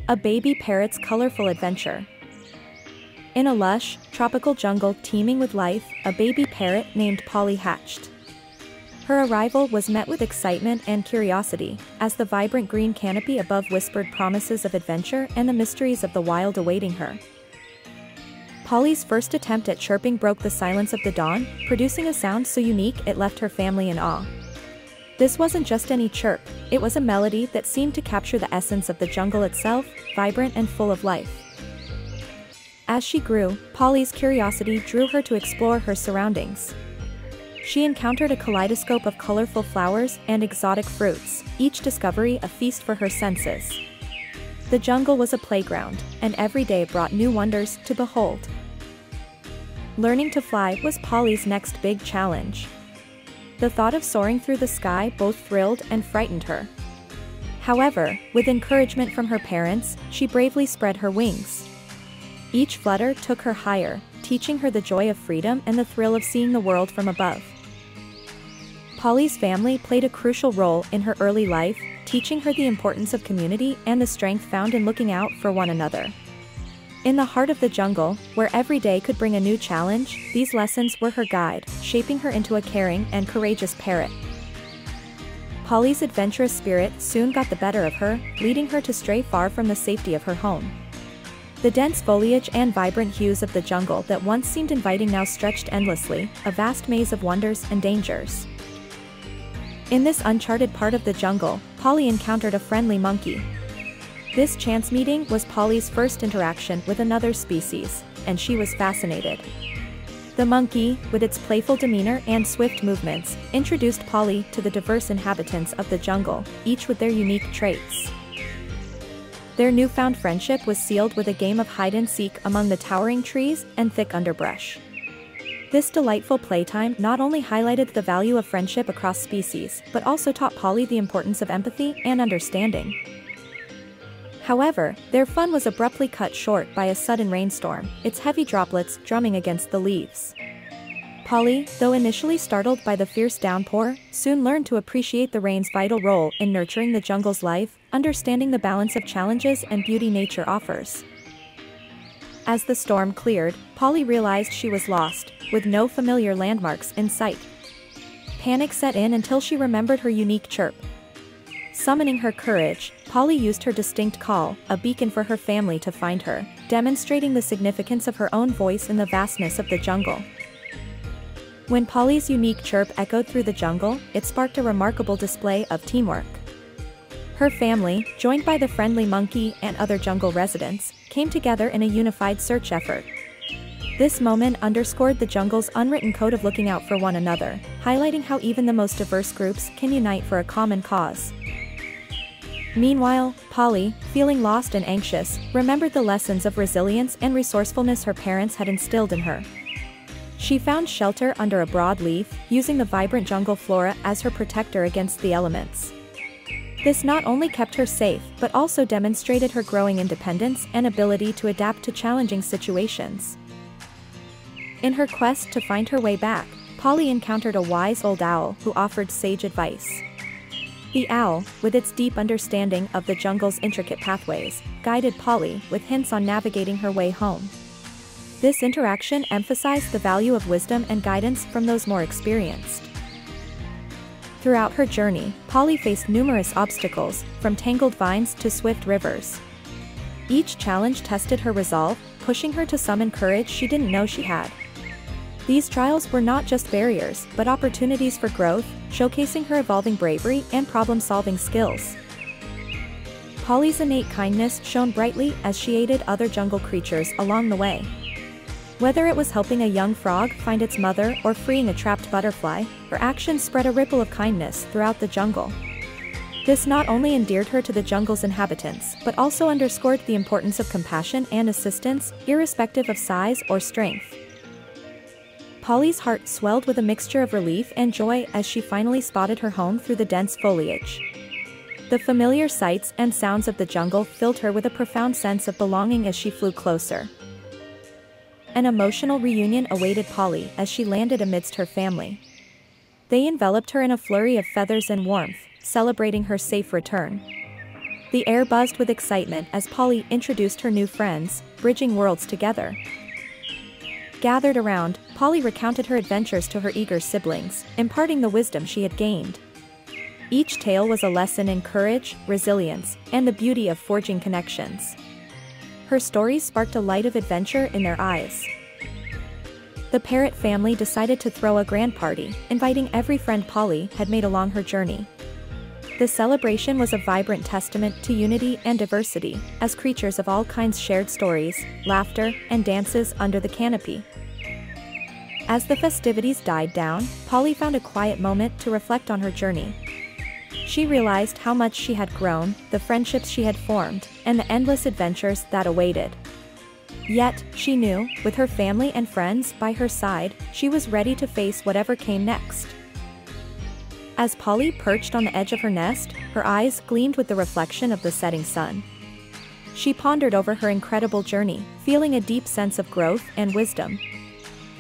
A baby parrot's colorful adventure. In a lush, tropical jungle teeming with life, a baby parrot named Polly hatched. Her arrival was met with excitement and curiosity, as the vibrant green canopy above whispered promises of adventure and the mysteries of the wild awaiting her. Polly's first attempt at chirping broke the silence of the dawn, producing a sound so unique it left her family in awe. This wasn't just any chirp, it was a melody that seemed to capture the essence of the jungle itself, vibrant and full of life. As she grew, Polly's curiosity drew her to explore her surroundings. She encountered a kaleidoscope of colorful flowers and exotic fruits, each discovery a feast for her senses. The jungle was a playground, and every day brought new wonders to behold. Learning to fly was Polly's next big challenge. The thought of soaring through the sky both thrilled and frightened her. However, with encouragement from her parents, she bravely spread her wings. Each flutter took her higher, teaching her the joy of freedom and the thrill of seeing the world from above. Polly's family played a crucial role in her early life, teaching her the importance of community and the strength found in looking out for one another. In the heart of the jungle, where every day could bring a new challenge, these lessons were her guide, shaping her into a caring and courageous parrot. Polly's adventurous spirit soon got the better of her, leading her to stray far from the safety of her home. The dense foliage and vibrant hues of the jungle that once seemed inviting now stretched endlessly, a vast maze of wonders and dangers. In this uncharted part of the jungle, Polly encountered a friendly monkey. This chance meeting was Polly's first interaction with another species, and she was fascinated. The monkey, with its playful demeanor and swift movements, introduced Polly to the diverse inhabitants of the jungle, each with their unique traits. Their newfound friendship was sealed with a game of hide-and-seek among the towering trees and thick underbrush. This delightful playtime not only highlighted the value of friendship across species, but also taught Polly the importance of empathy and understanding. However, their fun was abruptly cut short by a sudden rainstorm, its heavy droplets drumming against the leaves. Polly, though initially startled by the fierce downpour, soon learned to appreciate the rain's vital role in nurturing the jungle's life, understanding the balance of challenges and beauty nature offers. As the storm cleared, Polly realized she was lost, with no familiar landmarks in sight. Panic set in until she remembered her unique chirp. Summoning her courage, Polly used her distinct call, a beacon for her family to find her, demonstrating the significance of her own voice in the vastness of the jungle. When Polly's unique chirp echoed through the jungle, it sparked a remarkable display of teamwork. Her family, joined by the friendly monkey and other jungle residents, came together in a unified search effort. This moment underscored the jungle's unwritten code of looking out for one another, highlighting how even the most diverse groups can unite for a common cause. Meanwhile, Polly, feeling lost and anxious, remembered the lessons of resilience and resourcefulness her parents had instilled in her. She found shelter under a broad leaf, using the vibrant jungle flora as her protector against the elements. This not only kept her safe, but also demonstrated her growing independence and ability to adapt to challenging situations. In her quest to find her way back, Polly encountered a wise old owl who offered sage advice. The owl, with its deep understanding of the jungle's intricate pathways, guided Polly with hints on navigating her way home. This interaction emphasized the value of wisdom and guidance from those more experienced. Throughout her journey, Polly faced numerous obstacles, from tangled vines to swift rivers. Each challenge tested her resolve, pushing her to summon courage she didn't know she had. These trials were not just barriers, but opportunities for growth, showcasing her evolving bravery and problem-solving skills. Polly's innate kindness shone brightly as she aided other jungle creatures along the way. Whether it was helping a young frog find its mother or freeing a trapped butterfly, her actions spread a ripple of kindness throughout the jungle. This not only endeared her to the jungle's inhabitants, but also underscored the importance of compassion and assistance, irrespective of size or strength. Polly's heart swelled with a mixture of relief and joy as she finally spotted her home through the dense foliage. The familiar sights and sounds of the jungle filled her with a profound sense of belonging as she flew closer. An emotional reunion awaited Polly as she landed amidst her family. They enveloped her in a flurry of feathers and warmth, celebrating her safe return. The air buzzed with excitement as Polly introduced her new friends, bridging worlds together. Gathered around, Polly recounted her adventures to her eager siblings, imparting the wisdom she had gained. Each tale was a lesson in courage, resilience, and the beauty of forging connections. Her stories sparked a light of adventure in their eyes. The parrot family decided to throw a grand party, inviting every friend Polly had made along her journey. The celebration was a vibrant testament to unity and diversity, as creatures of all kinds shared stories, laughter, and dances under the canopy. As the festivities died down, Polly found a quiet moment to reflect on her journey. She realized how much she had grown, the friendships she had formed, and the endless adventures that awaited. Yet, she knew, with her family and friends by her side, she was ready to face whatever came next. As Polly perched on the edge of her nest, her eyes gleamed with the reflection of the setting sun. She pondered over her incredible journey, feeling a deep sense of growth and wisdom.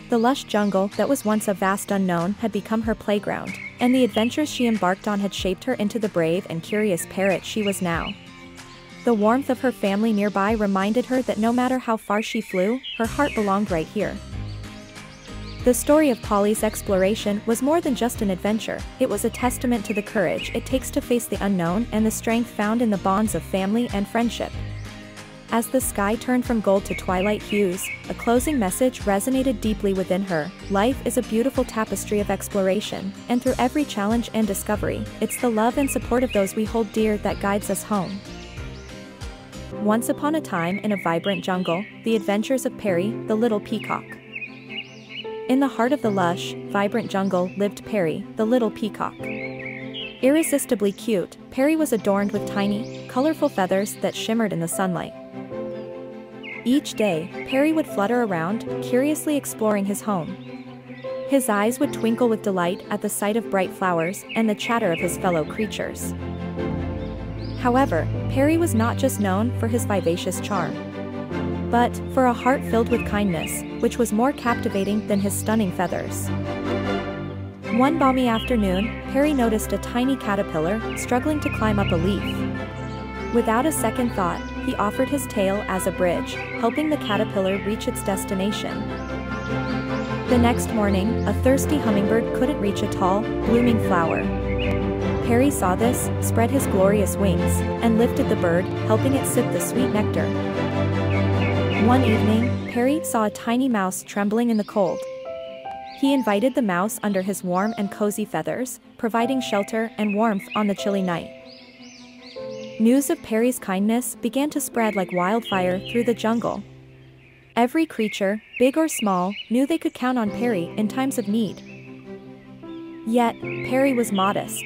The lush jungle that was once a vast unknown had become her playground, and the adventures she embarked on had shaped her into the brave and curious parrot she was now. The warmth of her family nearby reminded her that no matter how far she flew, her heart belonged right here. The story of Polly's exploration was more than just an adventure, it was a testament to the courage it takes to face the unknown and the strength found in the bonds of family and friendship. As the sky turned from gold to twilight hues, a closing message resonated deeply within her. Life is a beautiful tapestry of exploration, and through every challenge and discovery, it's the love and support of those we hold dear that guides us home. Once upon a time in a vibrant jungle, the adventures of Perry, the little peacock. In the heart of the lush, vibrant jungle lived Perry, the little peacock. Irresistibly cute, Perry was adorned with tiny, colorful feathers that shimmered in the sunlight. Each day, Perry would flutter around, curiously exploring his home. His eyes would twinkle with delight at the sight of bright flowers and the chatter of his fellow creatures. However, Perry was not just known for his vivacious charm, but for a heart filled with kindness, which was more captivating than his stunning feathers. One balmy afternoon, Perry noticed a tiny caterpillar struggling to climb up a leaf. Without a second thought, he offered his tail as a bridge, helping the caterpillar reach its destination. The next morning, a thirsty hummingbird couldn't reach a tall, blooming flower. Perry saw this, spread his glorious wings, and lifted the bird, helping it sip the sweet nectar. One evening, Perry saw a tiny mouse trembling in the cold. He invited the mouse under his warm and cozy feathers, providing shelter and warmth on the chilly night. News of Perry's kindness began to spread like wildfire through the jungle. Every creature, big or small, knew they could count on Perry in times of need. Yet, Perry was modest.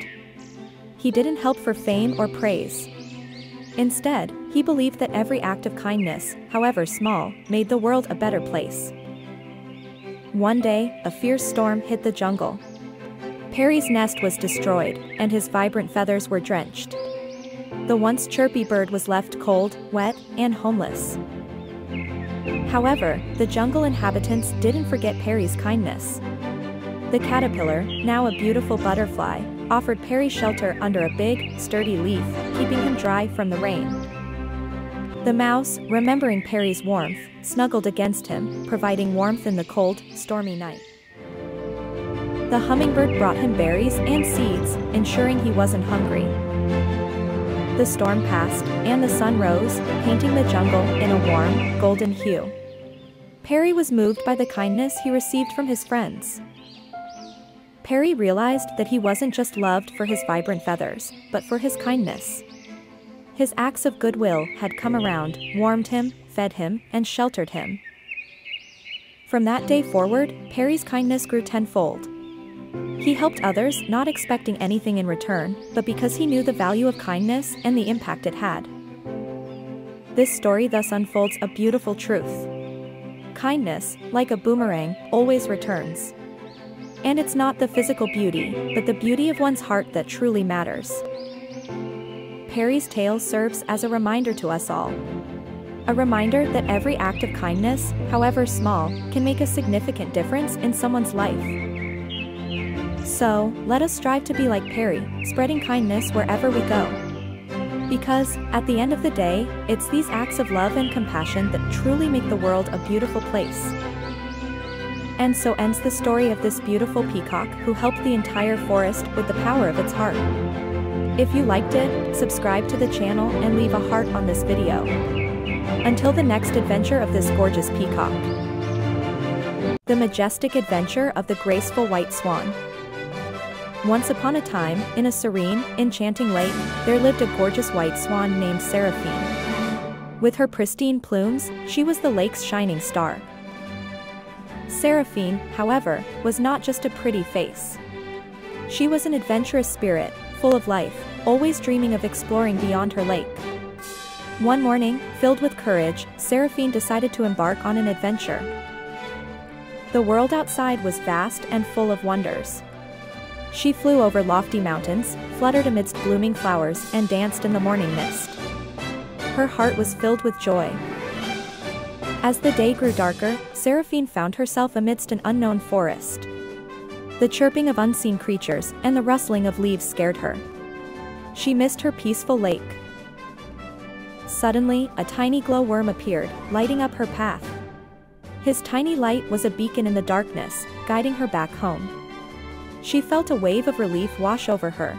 He didn't help for fame or praise. Instead, he believed that every act of kindness, however small, made the world a better place. One day, a fierce storm hit the jungle. Perry's nest was destroyed, and his vibrant feathers were drenched. The once chirpy bird was left cold, wet, and homeless. However, the jungle inhabitants didn't forget Perry's kindness. The caterpillar, now a beautiful butterfly, offered Perry shelter under a big, sturdy leaf, keeping him dry from the rain. The mouse, remembering Perry's warmth, snuggled against him, providing warmth in the cold, stormy night. The hummingbird brought him berries and seeds, ensuring he wasn't hungry. The storm passed, and the sun rose, painting the jungle in a warm, golden hue. Perry was moved by the kindness he received from his friends. Perry realized that he wasn't just loved for his vibrant feathers, but for his kindness. His acts of goodwill had come around, warmed him, fed him, and sheltered him. From that day forward, Perry's kindness grew tenfold. He helped others, not expecting anything in return, but because he knew the value of kindness and the impact it had. This story thus unfolds a beautiful truth. Kindness, like a boomerang, always returns. And it's not the physical beauty, but the beauty of one's heart that truly matters. Perry's tale serves as a reminder to us all. A reminder that every act of kindness, however small, can make a significant difference in someone's life. So, let us strive to be like Perry, spreading kindness wherever we go. Because, at the end of the day, it's these acts of love and compassion that truly make the world a beautiful place. And so ends the story of this beautiful peacock who helped the entire forest with the power of its heart. If you liked it, subscribe to the channel and leave a heart on this video. Until the next adventure of this gorgeous peacock. The majestic adventure of the graceful white swan. Once upon a time, in a serene, enchanting lake, there lived a gorgeous white swan named Seraphine. With her pristine plumes, she was the lake's shining star. Seraphine, however, was not just a pretty face. She was an adventurous spirit, full of life, always dreaming of exploring beyond her lake. One morning, filled with courage, Seraphine decided to embark on an adventure. The world outside was vast and full of wonders. She flew over lofty mountains, fluttered amidst blooming flowers, and danced in the morning mist. Her heart was filled with joy. As the day grew darker, Seraphine found herself amidst an unknown forest. The chirping of unseen creatures and the rustling of leaves scared her. She missed her peaceful lake. Suddenly, a tiny glowworm appeared, lighting up her path. His tiny light was a beacon in the darkness, guiding her back home. She felt a wave of relief wash over her.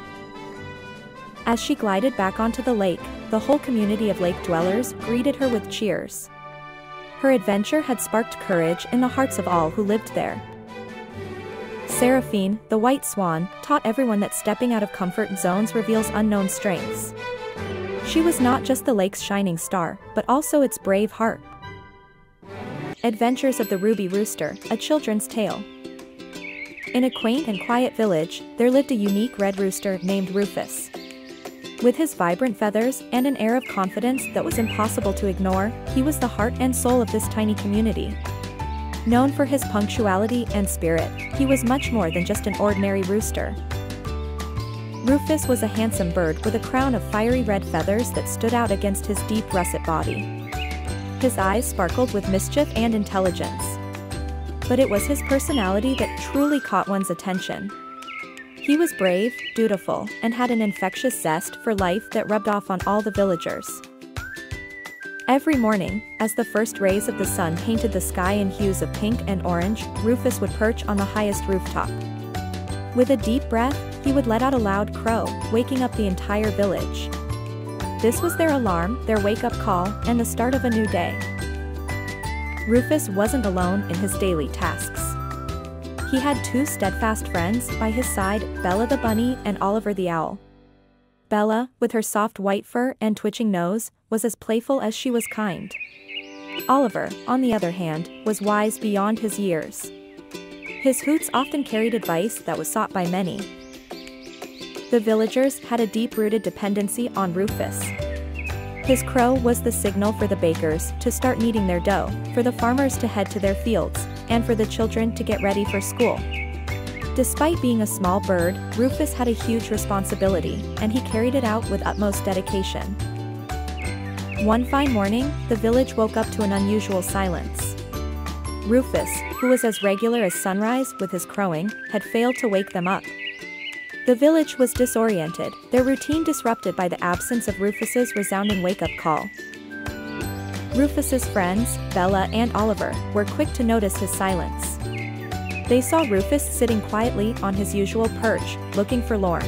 As she glided back onto the lake, the whole community of lake dwellers greeted her with cheers. Her adventure had sparked courage in the hearts of all who lived there. Seraphine, the white swan, taught everyone that stepping out of comfort zones reveals unknown strengths. She was not just the lake's shining star, but also its brave heart. Adventures of the Ruby Rooster, a children's tale. In a quaint and quiet village, there lived a unique red rooster named Rufus. With his vibrant feathers and an air of confidence that was impossible to ignore, he was the heart and soul of this tiny community. Known for his punctuality and spirit, he was much more than just an ordinary rooster. Rufus was a handsome bird with a crown of fiery red feathers that stood out against his deep russet body. His eyes sparkled with mischief and intelligence. But it was his personality that truly caught one's attention. He was brave, dutiful, and had an infectious zest for life that rubbed off on all the villagers. Every morning, as the first rays of the sun painted the sky in hues of pink and orange, Rufus would perch on the highest rooftop. With a deep breath, he would let out a loud crow, waking up the entire village. This was their alarm, their wake-up call, and the start of a new day. Rufus wasn't alone in his daily tasks. He had two steadfast friends by his side, Bella the bunny and Oliver the owl. Bella, with her soft white fur and twitching nose, was as playful as she was kind. Oliver, on the other hand, was wise beyond his years. His hoots often carried advice that was sought by many. The villagers had a deep-rooted dependency on Rufus. His crow was the signal for the bakers to start kneading their dough, for the farmers to head to their fields, and for the children to get ready for school. Despite being a small bird, Rufus had a huge responsibility, and he carried it out with utmost dedication. One fine morning, the village woke up to an unusual silence. Rufus, who was as regular as sunrise with his crowing, had failed to wake them up. The village was disoriented, their routine disrupted by the absence of Rufus's resounding wake-up call. Rufus's friends, Bella and Oliver, were quick to notice his silence. They saw Rufus sitting quietly on his usual perch, looking forlorn.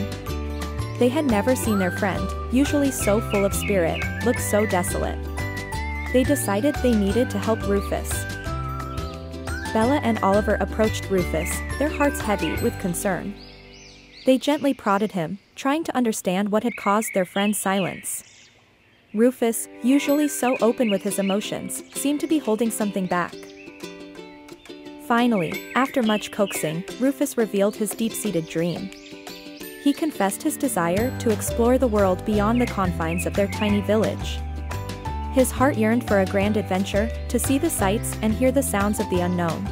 They had never seen their friend, usually so full of spirit, look so desolate. They decided they needed to help Rufus. Bella and Oliver approached Rufus, their hearts heavy with concern. They gently prodded him, trying to understand what had caused their friend's silence. Rufus, usually so open with his emotions, seemed to be holding something back. Finally, after much coaxing, Rufus revealed his deep-seated dream. He confessed his desire to explore the world beyond the confines of their tiny village. His heart yearned for a grand adventure, to see the sights and hear the sounds of the unknown.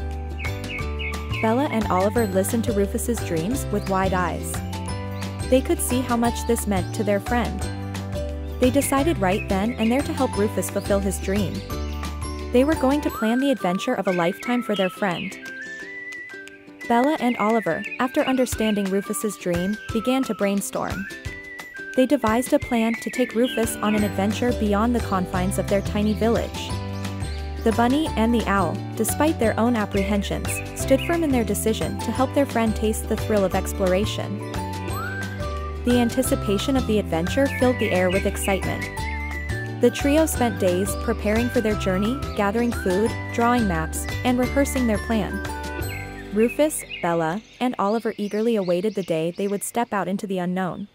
Bella and Oliver listened to Rufus's dreams with wide eyes. They could see how much this meant to their friend. They decided right then and there to help Rufus fulfill his dream. They were going to plan the adventure of a lifetime for their friend. Bella and Oliver, after understanding Rufus's dream, began to brainstorm. They devised a plan to take Rufus on an adventure beyond the confines of their tiny village. The bunny and the owl, despite their own apprehensions, stood firm in their decision to help their friend taste the thrill of exploration. The anticipation of the adventure filled the air with excitement. The trio spent days preparing for their journey, gathering food, drawing maps, and rehearsing their plan. Rufus, Bella, and Oliver eagerly awaited the day they would step out into the unknown.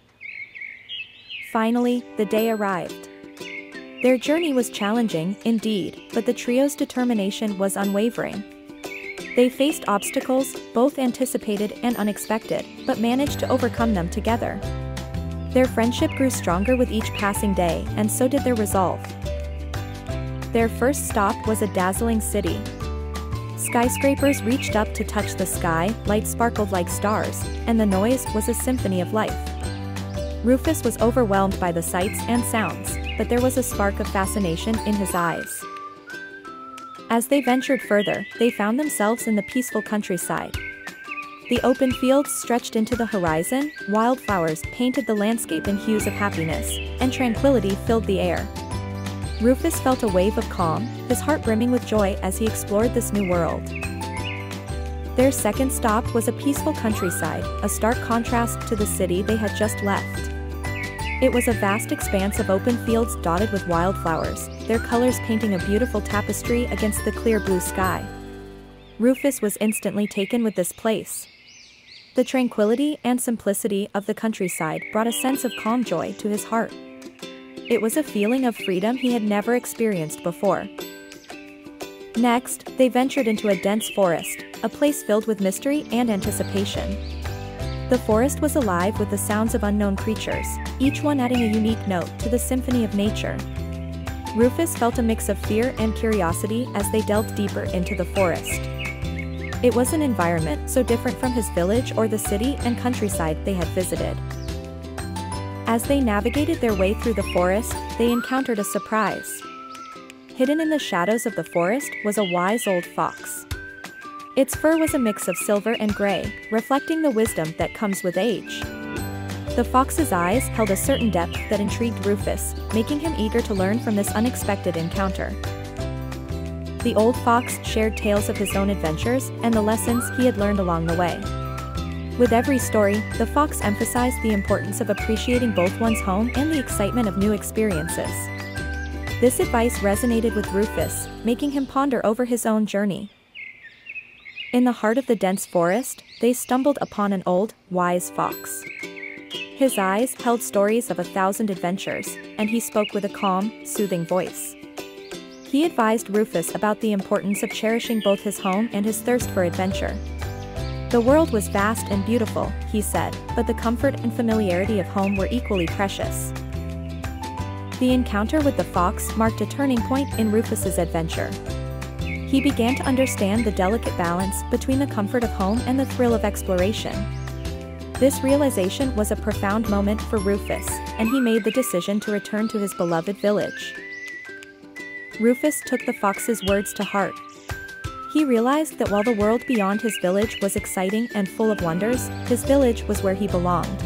Finally, the day arrived. Their journey was challenging, indeed, but the trio's determination was unwavering. They faced obstacles, both anticipated and unexpected, but managed to overcome them together. Their friendship grew stronger with each passing day, and so did their resolve. Their first stop was a dazzling city. Skyscrapers reached up to touch the sky, lights sparkled like stars, and the noise was a symphony of life. Rufus was overwhelmed by the sights and sounds, but there was a spark of fascination in his eyes. As they ventured further, they found themselves in the peaceful countryside. The open fields stretched into the horizon, wildflowers painted the landscape in hues of happiness, and tranquility filled the air. Rufus felt a wave of calm, his heart brimming with joy as he explored this new world. Their second stop was a peaceful countryside, a stark contrast to the city they had just left. It was a vast expanse of open fields dotted with wildflowers, their colors painting a beautiful tapestry against the clear blue sky. Rufus was instantly taken with this place. The tranquility and simplicity of the countryside brought a sense of calm joy to his heart. It was a feeling of freedom he had never experienced before. Next, they ventured into a dense forest, a place filled with mystery and anticipation. The forest was alive with the sounds of unknown creatures, each one adding a unique note to the symphony of nature. Rufus felt a mix of fear and curiosity as they delved deeper into the forest. It was an environment so different from his village or the city and countryside they had visited. As they navigated their way through the forest, they encountered a surprise. Hidden in the shadows of the forest was a wise old fox. Its fur was a mix of silver and gray, reflecting the wisdom that comes with age. The fox's eyes held a certain depth that intrigued Rufus, making him eager to learn from this unexpected encounter. The old fox shared tales of his own adventures and the lessons he had learned along the way. With every story, the fox emphasized the importance of appreciating both one's home and the excitement of new experiences. This advice resonated with Rufus, making him ponder over his own journey. In the heart of the dense forest, they stumbled upon an old, wise fox. His eyes held stories of 1,000 adventures, and he spoke with a calm, soothing voice. He advised Rufus about the importance of cherishing both his home and his thirst for adventure. The world was vast and beautiful, he said, but the comfort and familiarity of home were equally precious. The encounter with the fox marked a turning point in Rufus's adventure. He began to understand the delicate balance between the comfort of home and the thrill of exploration. This realization was a profound moment for Rufus, and he made the decision to return to his beloved village. Rufus took the fox's words to heart. He realized that while the world beyond his village was exciting and full of wonders, his village was where he belonged.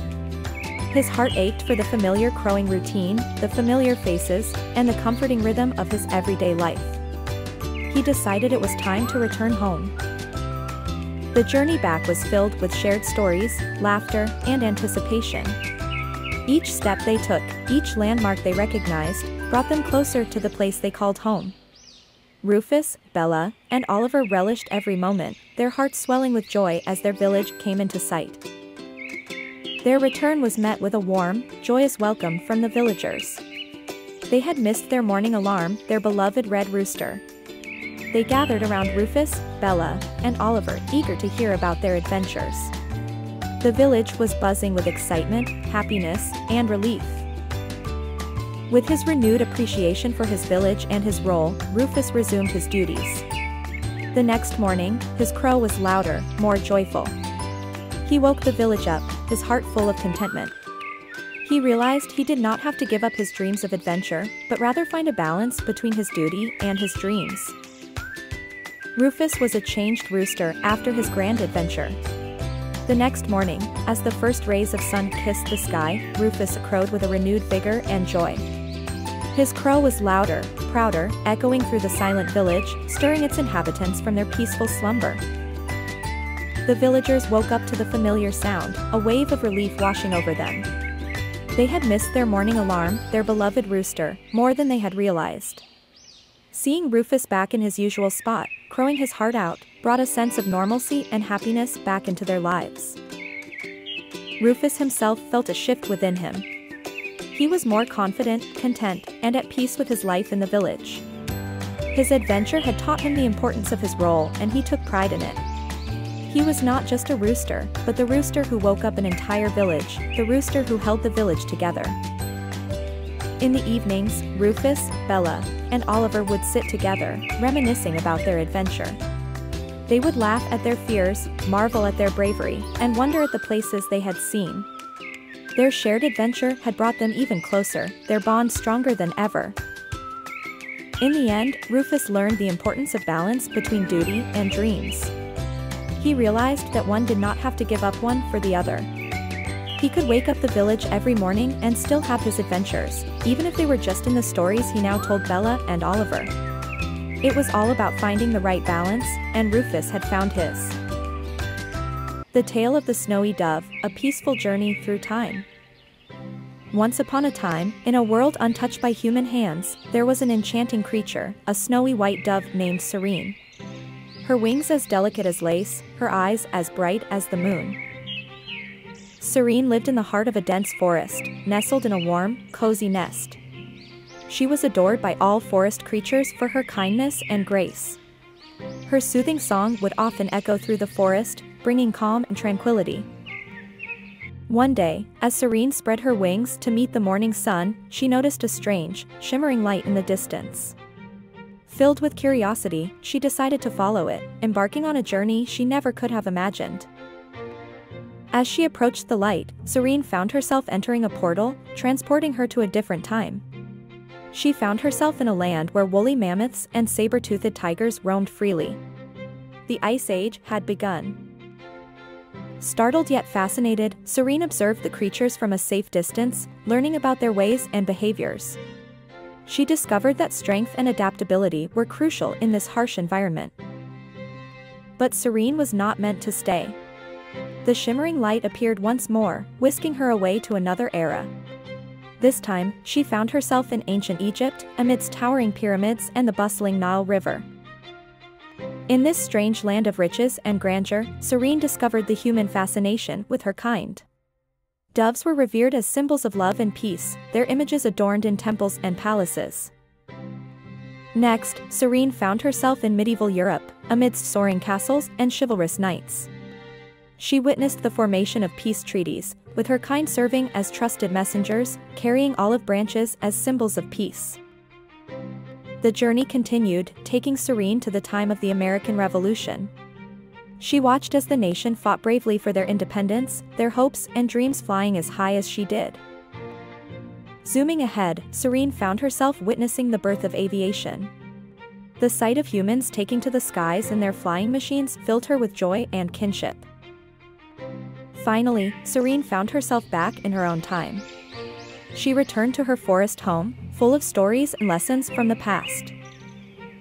His heart ached for the familiar crowing routine, the familiar faces, and the comforting rhythm of his everyday life. He decided it was time to return home. The journey back was filled with shared stories, laughter, and anticipation. Each step they took, each landmark they recognized, brought them closer to the place they called home. Rufus, Bella, and Oliver relished every moment, their hearts swelling with joy as their village came into sight. Their return was met with a warm, joyous welcome from the villagers. They had missed their morning alarm, their beloved red rooster. They gathered around Rufus, Bella, and Oliver, eager to hear about their adventures. The village was buzzing with excitement, happiness, and relief. With his renewed appreciation for his village and his role, Rufus resumed his duties. The next morning, his crow was louder, more joyful. He woke the village up, his heart full of contentment. He realized he did not have to give up his dreams of adventure, but rather find a balance between his duty and his dreams. Rufus was a changed rooster after his grand adventure. The next morning, as the first rays of sun kissed the sky, Rufus crowed with a renewed vigor and joy. His crow was louder, prouder, echoing through the silent village, stirring its inhabitants from their peaceful slumber. The villagers woke up to the familiar sound, a wave of relief washing over them. They had missed their morning alarm, their beloved rooster, more than they had realized. Seeing Rufus back in his usual spot, crowing his heart out, brought a sense of normalcy and happiness back into their lives. Rufus himself felt a shift within him. He was more confident, content, and at peace with his life in the village. His adventure had taught him the importance of his role, and he took pride in it. He was not just a rooster, but the rooster who woke up an entire village, the rooster who held the village together. In the evenings, Rufus, Bella, and Oliver would sit together, reminiscing about their adventure. They would laugh at their fears, marvel at their bravery, and wonder at the places they had seen. Their shared adventure had brought them even closer, their bond stronger than ever. In the end, Rufus learned the importance of balance between duty and dreams. He realized that one did not have to give up one for the other. He could wake up the village every morning and still have his adventures, even if they were just in the stories he now told Bella and Oliver. It was all about finding the right balance, and Rufus had found his. The Tale of the Snowy Dove, a peaceful journey through time. Once upon a time, in a world untouched by human hands, there was an enchanting creature, a snowy white dove named Serene. Her wings as delicate as lace, her eyes as bright as the moon. Serene lived in the heart of a dense forest, nestled in a warm, cozy nest. She was adored by all forest creatures for her kindness and grace. Her soothing song would often echo through the forest, bringing calm and tranquility. One day, as Serene spread her wings to meet the morning sun, she noticed a strange, shimmering light in the distance. Filled with curiosity, she decided to follow it, embarking on a journey she never could have imagined. As she approached the light, Serene found herself entering a portal, transporting her to a different time. She found herself in a land where woolly mammoths and saber-toothed tigers roamed freely. The Ice Age had begun. Startled yet fascinated, Serene observed the creatures from a safe distance, learning about their ways and behaviors. She discovered that strength and adaptability were crucial in this harsh environment. But Serene was not meant to stay. The shimmering light appeared once more, whisking her away to another era. This time, she found herself in ancient Egypt, amidst towering pyramids and the bustling Nile River. In this strange land of riches and grandeur, Serene discovered the human fascination with her kind. Doves were revered as symbols of love and peace, their images adorned in temples and palaces. Next, Serene found herself in medieval Europe, amidst soaring castles and chivalrous knights. She witnessed the formation of peace treaties, with her kind serving as trusted messengers, carrying olive branches as symbols of peace. The journey continued, taking Serene to the time of the American Revolution. She watched as the nation fought bravely for their independence, their hopes and dreams flying as high as she did. Zooming ahead, Serene found herself witnessing the birth of aviation. The sight of humans taking to the skies in their flying machines filled her with joy and kinship. Finally, Serene found herself back in her own time. She returned to her forest home, full of stories and lessons from the past.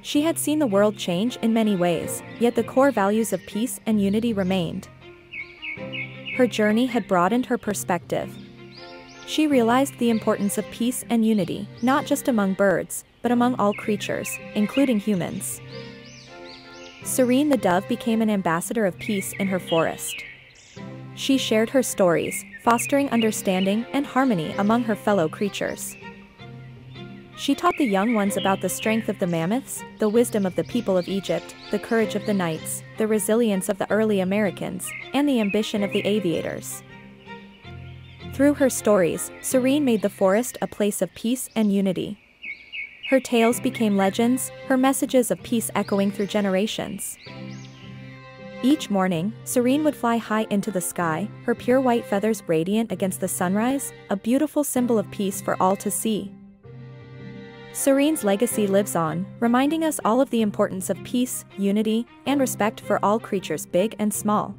She had seen the world change in many ways, yet the core values of peace and unity remained. Her journey had broadened her perspective. She realized the importance of peace and unity, not just among birds, but among all creatures, including humans. Serene the dove became an ambassador of peace in her forest. She shared her stories, fostering understanding and harmony among her fellow creatures. She taught the young ones about the strength of the mammoths, the wisdom of the people of Egypt, the courage of the knights, the resilience of the early Americans, and the ambition of the aviators. Through her stories, Serene made the forest a place of peace and unity. Her tales became legends, her messages of peace echoing through generations. Each morning, Serene would fly high into the sky, her pure white feathers radiant against the sunrise, a beautiful symbol of peace for all to see. Serene's legacy lives on, reminding us all of the importance of peace, unity, and respect for all creatures big and small.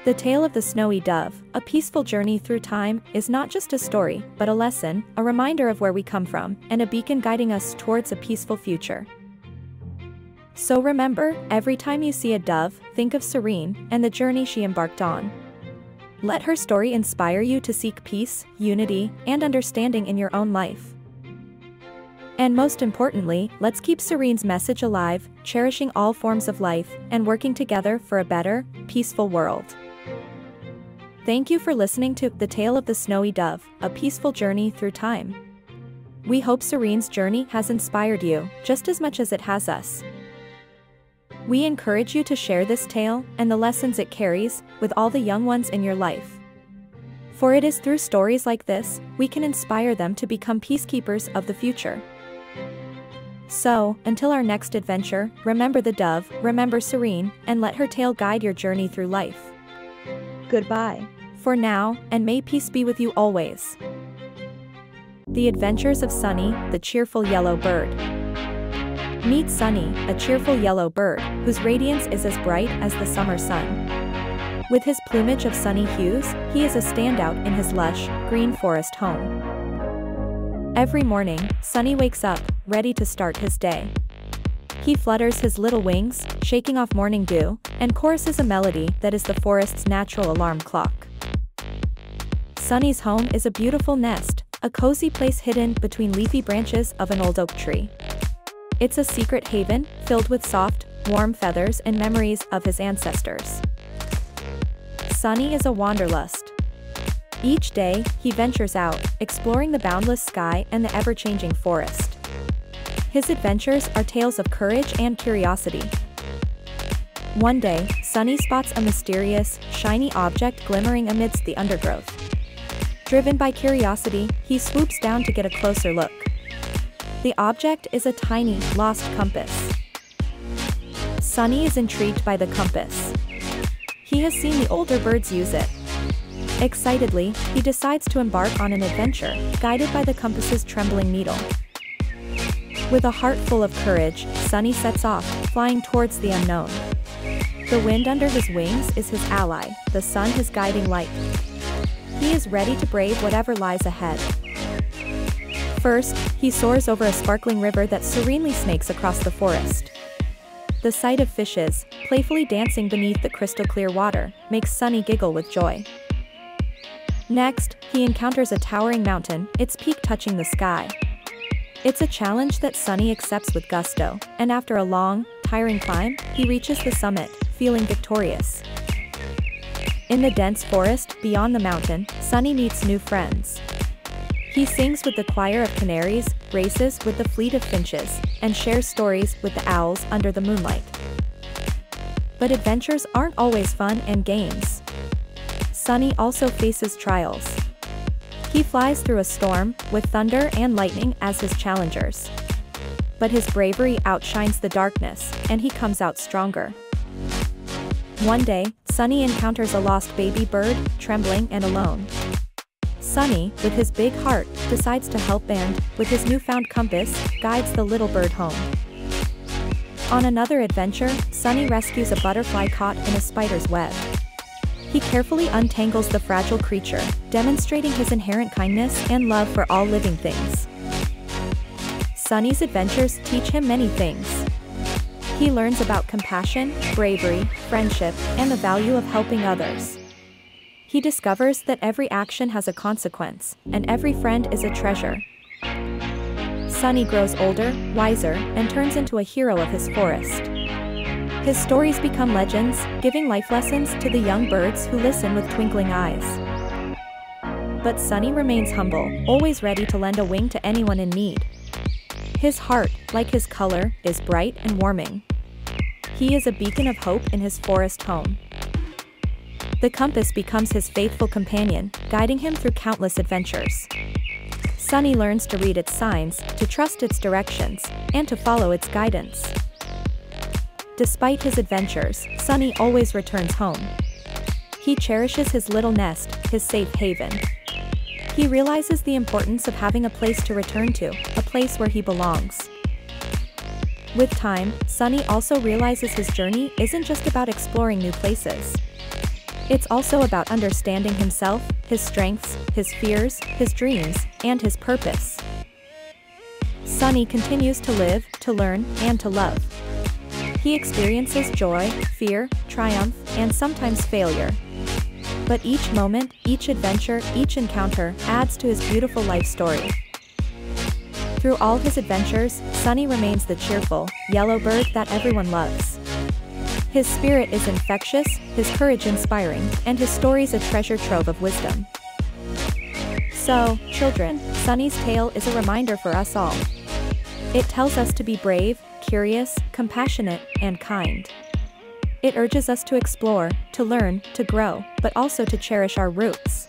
The Tale of the Snowy Dove, A Peaceful Journey Through Time, is not just a story, but a lesson, a reminder of where we come from, and a beacon guiding us towards a peaceful future. So remember, every time you see a dove, think of Serene and the journey she embarked on. Let her story inspire you to seek peace, unity, and understanding in your own life. And most importantly, let's keep Serene's message alive, cherishing all forms of life, and working together for a better, peaceful world. Thank you for listening to The Tale of the Snowy Dove, A Peaceful Journey Through Time. We hope Serene's journey has inspired you, just as much as it has us. We encourage you to share this tale, and the lessons it carries, with all the young ones in your life. For it is through stories like this, we can inspire them to become peacekeepers of the future. So, until our next adventure, remember the dove, remember Serene, and let her tale guide your journey through life. Goodbye. For now, and may peace be with you always. The Adventures of Sunny, the Cheerful Yellow Bird. Meet Sunny, a cheerful yellow bird, whose radiance is as bright as the summer sun. With his plumage of sunny hues, he is a standout in his lush, green forest home. Every morning, Sunny wakes up, ready to start his day. He flutters his little wings, shaking off morning dew, and choruses a melody that is the forest's natural alarm clock. Sunny's home is a beautiful nest, a cozy place hidden between leafy branches of an old oak tree. It's a secret haven, filled with soft, warm feathers and memories of his ancestors. Sunny is a wanderlust. Each day, he ventures out, exploring the boundless sky and the ever-changing forest. His adventures are tales of courage and curiosity. One day, Sunny spots a mysterious, shiny object glimmering amidst the undergrowth. Driven by curiosity, he swoops down to get a closer look. The object is a tiny, lost compass. Sunny is intrigued by the compass. He has seen the older birds use it. Excitedly, he decides to embark on an adventure, guided by the compass's trembling needle. With a heart full of courage, Sunny sets off, flying towards the unknown. The wind under his wings is his ally, the sun his guiding light. He is ready to brave whatever lies ahead. First, he soars over a sparkling river that serenely snakes across the forest. The sight of fishes, playfully dancing beneath the crystal-clear water, makes Sunny giggle with joy. Next, he encounters a towering mountain, its peak touching the sky. It's a challenge that Sunny accepts with gusto, and after a long, tiring climb, he reaches the summit, feeling victorious. In the dense forest, beyond the mountain, Sunny meets new friends. He sings with the choir of canaries, races with the fleet of finches, and shares stories with the owls under the moonlight. But adventures aren't always fun and games. Sunny also faces trials. He flies through a storm, with thunder and lightning as his challengers. But his bravery outshines the darkness, and he comes out stronger. One day, Sunny encounters a lost baby bird, trembling and alone. Sunny, with his big heart, decides to help and, with his newfound compass, guides the little bird home. On another adventure, Sunny rescues a butterfly caught in a spider's web. He carefully untangles the fragile creature, demonstrating his inherent kindness and love for all living things. Sunny's adventures teach him many things. He learns about compassion, bravery, friendship, and the value of helping others. He discovers that every action has a consequence, and every friend is a treasure. Sunny grows older, wiser, and turns into a hero of his forest. His stories become legends, giving life lessons to the young birds who listen with twinkling eyes. But Sunny remains humble, always ready to lend a wing to anyone in need. His heart, like his color, is bright and warming. He is a beacon of hope in his forest home. The compass becomes his faithful companion, guiding him through countless adventures. Sunny learns to read its signs, to trust its directions, and to follow its guidance. Despite his adventures, Sunny always returns home. He cherishes his little nest, his safe haven. He realizes the importance of having a place to return to, a place where he belongs. With time, Sunny also realizes his journey isn't just about exploring new places. It's also about understanding himself, his strengths, his fears, his dreams, and his purpose. Sunny continues to live, to learn, and to love. He experiences joy, fear, triumph, and sometimes failure. But each moment, each adventure, each encounter adds to his beautiful life story. Through all his adventures, Sunny remains the cheerful, yellow bird that everyone loves. His spirit is infectious, his courage inspiring, and his stories a treasure trove of wisdom. So, children, Sunny's tale is a reminder for us all. It tells us to be brave, curious, compassionate, and kind. It urges us to explore, to learn, to grow, but also to cherish our roots.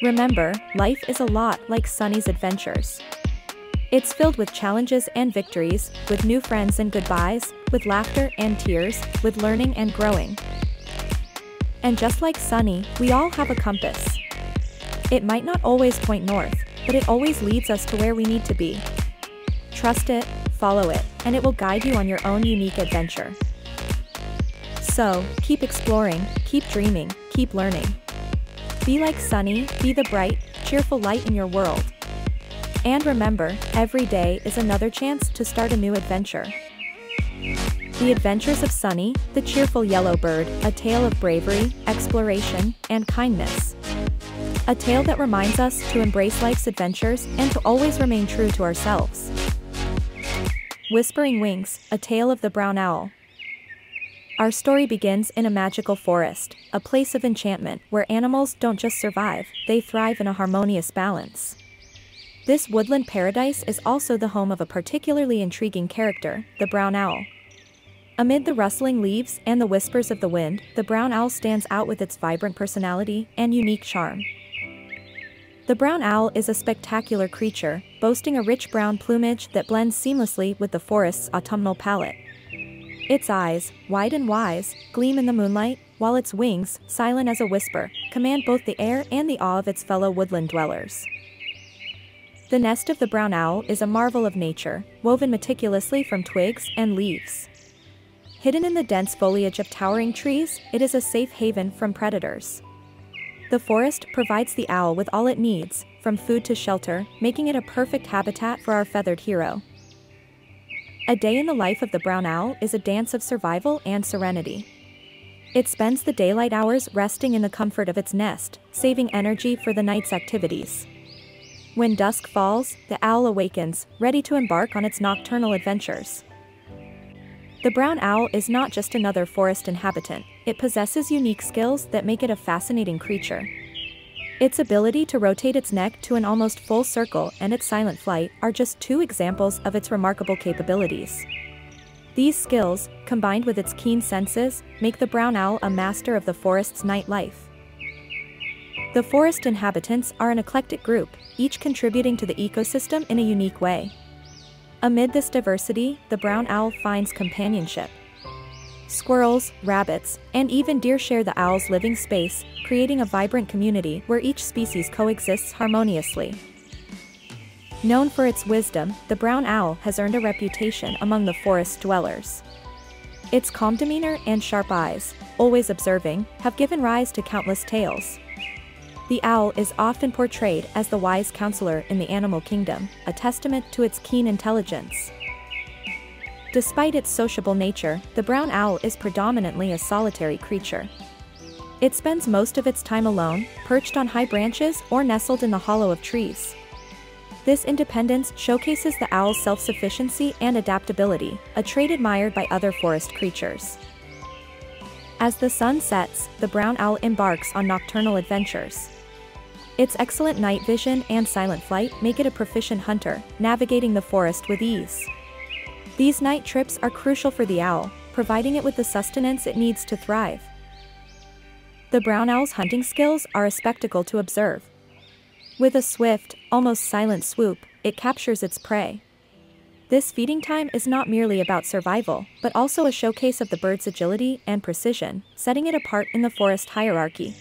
Remember, life is a lot like Sunny's adventures. It's filled with challenges and victories, with new friends and goodbyes, with laughter and tears, with learning and growing. And just like Sunny, we all have a compass. It might not always point north, but it always leads us to where we need to be. Trust it, follow it, and it will guide you on your own unique adventure. So, keep exploring, keep dreaming, keep learning. Be like Sunny, be the bright, cheerful light in your world. And remember, every day is another chance to start a new adventure. The Adventures of Sunny, the cheerful yellow bird, a tale of bravery, exploration, and kindness. A tale that reminds us to embrace life's adventures and to always remain true to ourselves. Whispering Wings, a tale of the brown owl. Our story begins in a magical forest, a place of enchantment where animals don't just survive, they thrive in a harmonious balance. This woodland paradise is also the home of a particularly intriguing character, the brown owl. Amid the rustling leaves and the whispers of the wind, the brown owl stands out with its vibrant personality and unique charm. The brown owl is a spectacular creature, boasting a rich brown plumage that blends seamlessly with the forest's autumnal palette. Its eyes, wide and wise, gleam in the moonlight, while its wings, silent as a whisper, command both the air and the awe of its fellow woodland dwellers. The nest of the brown owl is a marvel of nature, woven meticulously from twigs and leaves. Hidden in the dense foliage of towering trees, it is a safe haven from predators. The forest provides the owl with all it needs, from food to shelter, making it a perfect habitat for our feathered hero. A day in the life of the brown owl is a dance of survival and serenity. It spends the daylight hours resting in the comfort of its nest, saving energy for the night's activities. When dusk falls, the owl awakens, ready to embark on its nocturnal adventures. The brown owl is not just another forest inhabitant, it possesses unique skills that make it a fascinating creature. Its ability to rotate its neck to an almost full circle and its silent flight are just two examples of its remarkable capabilities. These skills, combined with its keen senses, make the brown owl a master of the forest's nightlife. The forest inhabitants are an eclectic group, each contributing to the ecosystem in a unique way. Amid this diversity, the brown owl finds companionship. Squirrels, rabbits, and even deer share the owl's living space, creating a vibrant community where each species coexists harmoniously. Known for its wisdom, the brown owl has earned a reputation among the forest dwellers. Its calm demeanor and sharp eyes, always observing, have given rise to countless tales. The owl is often portrayed as the wise counselor in the animal kingdom, a testament to its keen intelligence. Despite its sociable nature, the brown owl is predominantly a solitary creature. It spends most of its time alone, perched on high branches or nestled in the hollow of trees. This independence showcases the owl's self-sufficiency and adaptability, a trait admired by other forest creatures. As the sun sets, the brown owl embarks on nocturnal adventures. Its excellent night vision and silent flight make it a proficient hunter, navigating the forest with ease. These night trips are crucial for the owl, providing it with the sustenance it needs to thrive. The brown owl's hunting skills are a spectacle to observe. With a swift, almost silent swoop, it captures its prey. This feeding time is not merely about survival, but also a showcase of the bird's agility and precision, setting it apart in the forest hierarchy.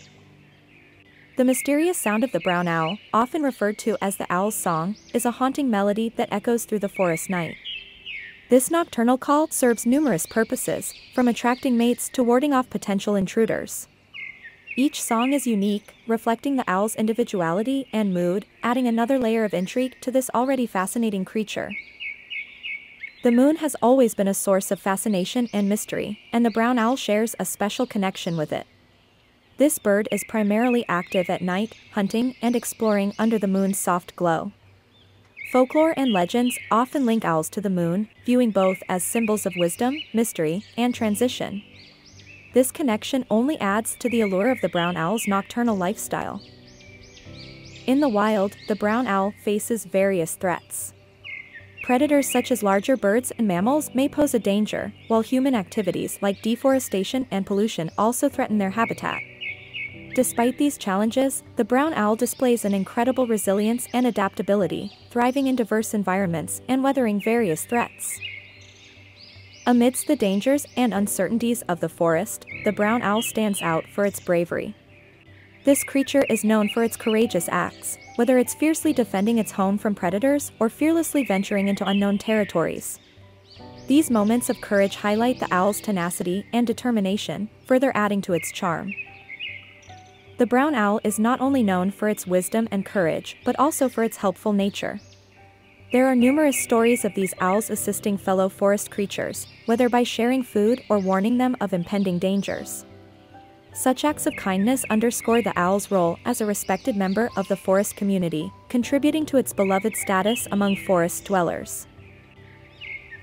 The mysterious sound of the brown owl, often referred to as the owl's song, is a haunting melody that echoes through the forest night. This nocturnal call serves numerous purposes, from attracting mates to warding off potential intruders. Each song is unique, reflecting the owl's individuality and mood, adding another layer of intrigue to this already fascinating creature. The moon has always been a source of fascination and mystery, and the brown owl shares a special connection with it. This bird is primarily active at night, hunting and exploring under the moon's soft glow. Folklore and legends often link owls to the moon, viewing both as symbols of wisdom, mystery, and transition. This connection only adds to the allure of the brown owl's nocturnal lifestyle. In the wild, the brown owl faces various threats. Predators such as larger birds and mammals may pose a danger, while human activities like deforestation and pollution also threaten their habitat. Despite these challenges, the brown owl displays an incredible resilience and adaptability, thriving in diverse environments and weathering various threats. Amidst the dangers and uncertainties of the forest, the brown owl stands out for its bravery. This creature is known for its courageous acts, whether it's fiercely defending its home from predators or fearlessly venturing into unknown territories. These moments of courage highlight the owl's tenacity and determination, further adding to its charm. The brown owl is not only known for its wisdom and courage, but also for its helpful nature. There are numerous stories of these owls assisting fellow forest creatures, whether by sharing food or warning them of impending dangers. Such acts of kindness underscore the owl's role as a respected member of the forest community, contributing to its beloved status among forest dwellers.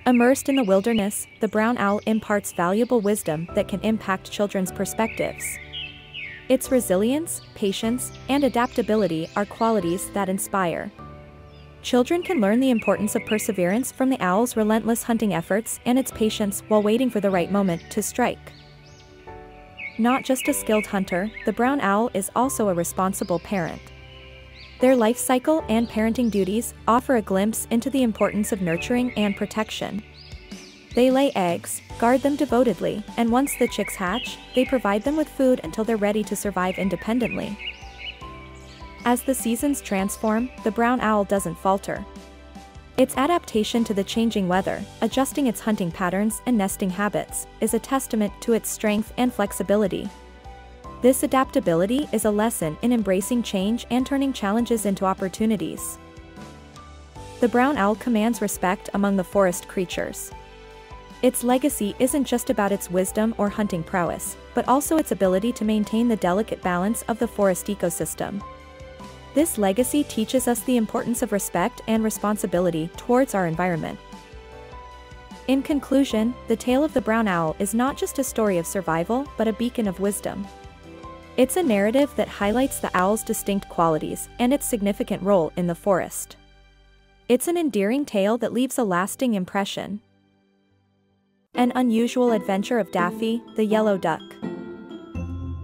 Immersed in the wilderness, the brown owl imparts valuable wisdom that can impact children's perspectives. Its resilience, patience, and adaptability are qualities that inspire. Children can learn the importance of perseverance from the owl's relentless hunting efforts and its patience while waiting for the right moment to strike. Not just a skilled hunter, the brown owl is also a responsible parent. Their life cycle and parenting duties offer a glimpse into the importance of nurturing and protection. They lay eggs, guard them devotedly, and once the chicks hatch, they provide them with food until they're ready to survive independently. As the seasons transform, the brown owl doesn't falter. Its adaptation to the changing weather, adjusting its hunting patterns and nesting habits, is a testament to its strength and flexibility. This adaptability is a lesson in embracing change and turning challenges into opportunities. The brown owl commands respect among the forest creatures. Its legacy isn't just about its wisdom or hunting prowess, but also its ability to maintain the delicate balance of the forest ecosystem. This legacy teaches us the importance of respect and responsibility towards our environment. In conclusion, the tale of the brown owl is not just a story of survival, but a beacon of wisdom. It's a narrative that highlights the owl's distinct qualities and its significant role in the forest. It's an endearing tale that leaves a lasting impression. An unusual adventure of Daffy, the yellow duck.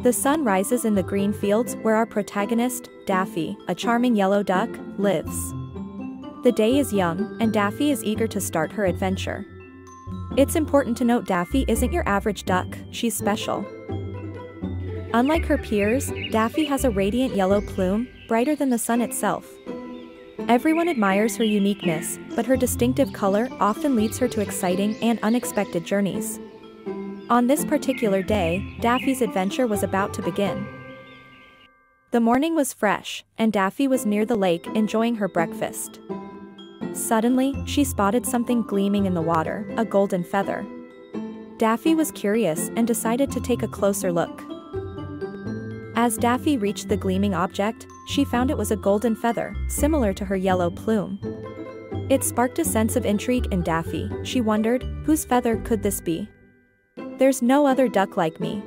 The sun rises in the green fields where our protagonist, Daffy, a charming yellow duck, lives. The day is young, and Daffy is eager to start her adventure. It's important to note Daffy isn't your average duck, she's special. Unlike her peers, Daffy has a radiant yellow plume, brighter than the sun itself. Everyone admires her uniqueness, but her distinctive color often leads her to exciting and unexpected journeys. On this particular day, Daffy's adventure was about to begin. The morning was fresh, and Daffy was near the lake enjoying her breakfast. Suddenly, she spotted something gleaming in the water, a golden feather. Daffy was curious and decided to take a closer look. As Daffy reached the gleaming object, she found it was a golden feather, similar to her yellow plume. It sparked a sense of intrigue in Daffy. She wondered, whose feather could this be? There's no other duck like me.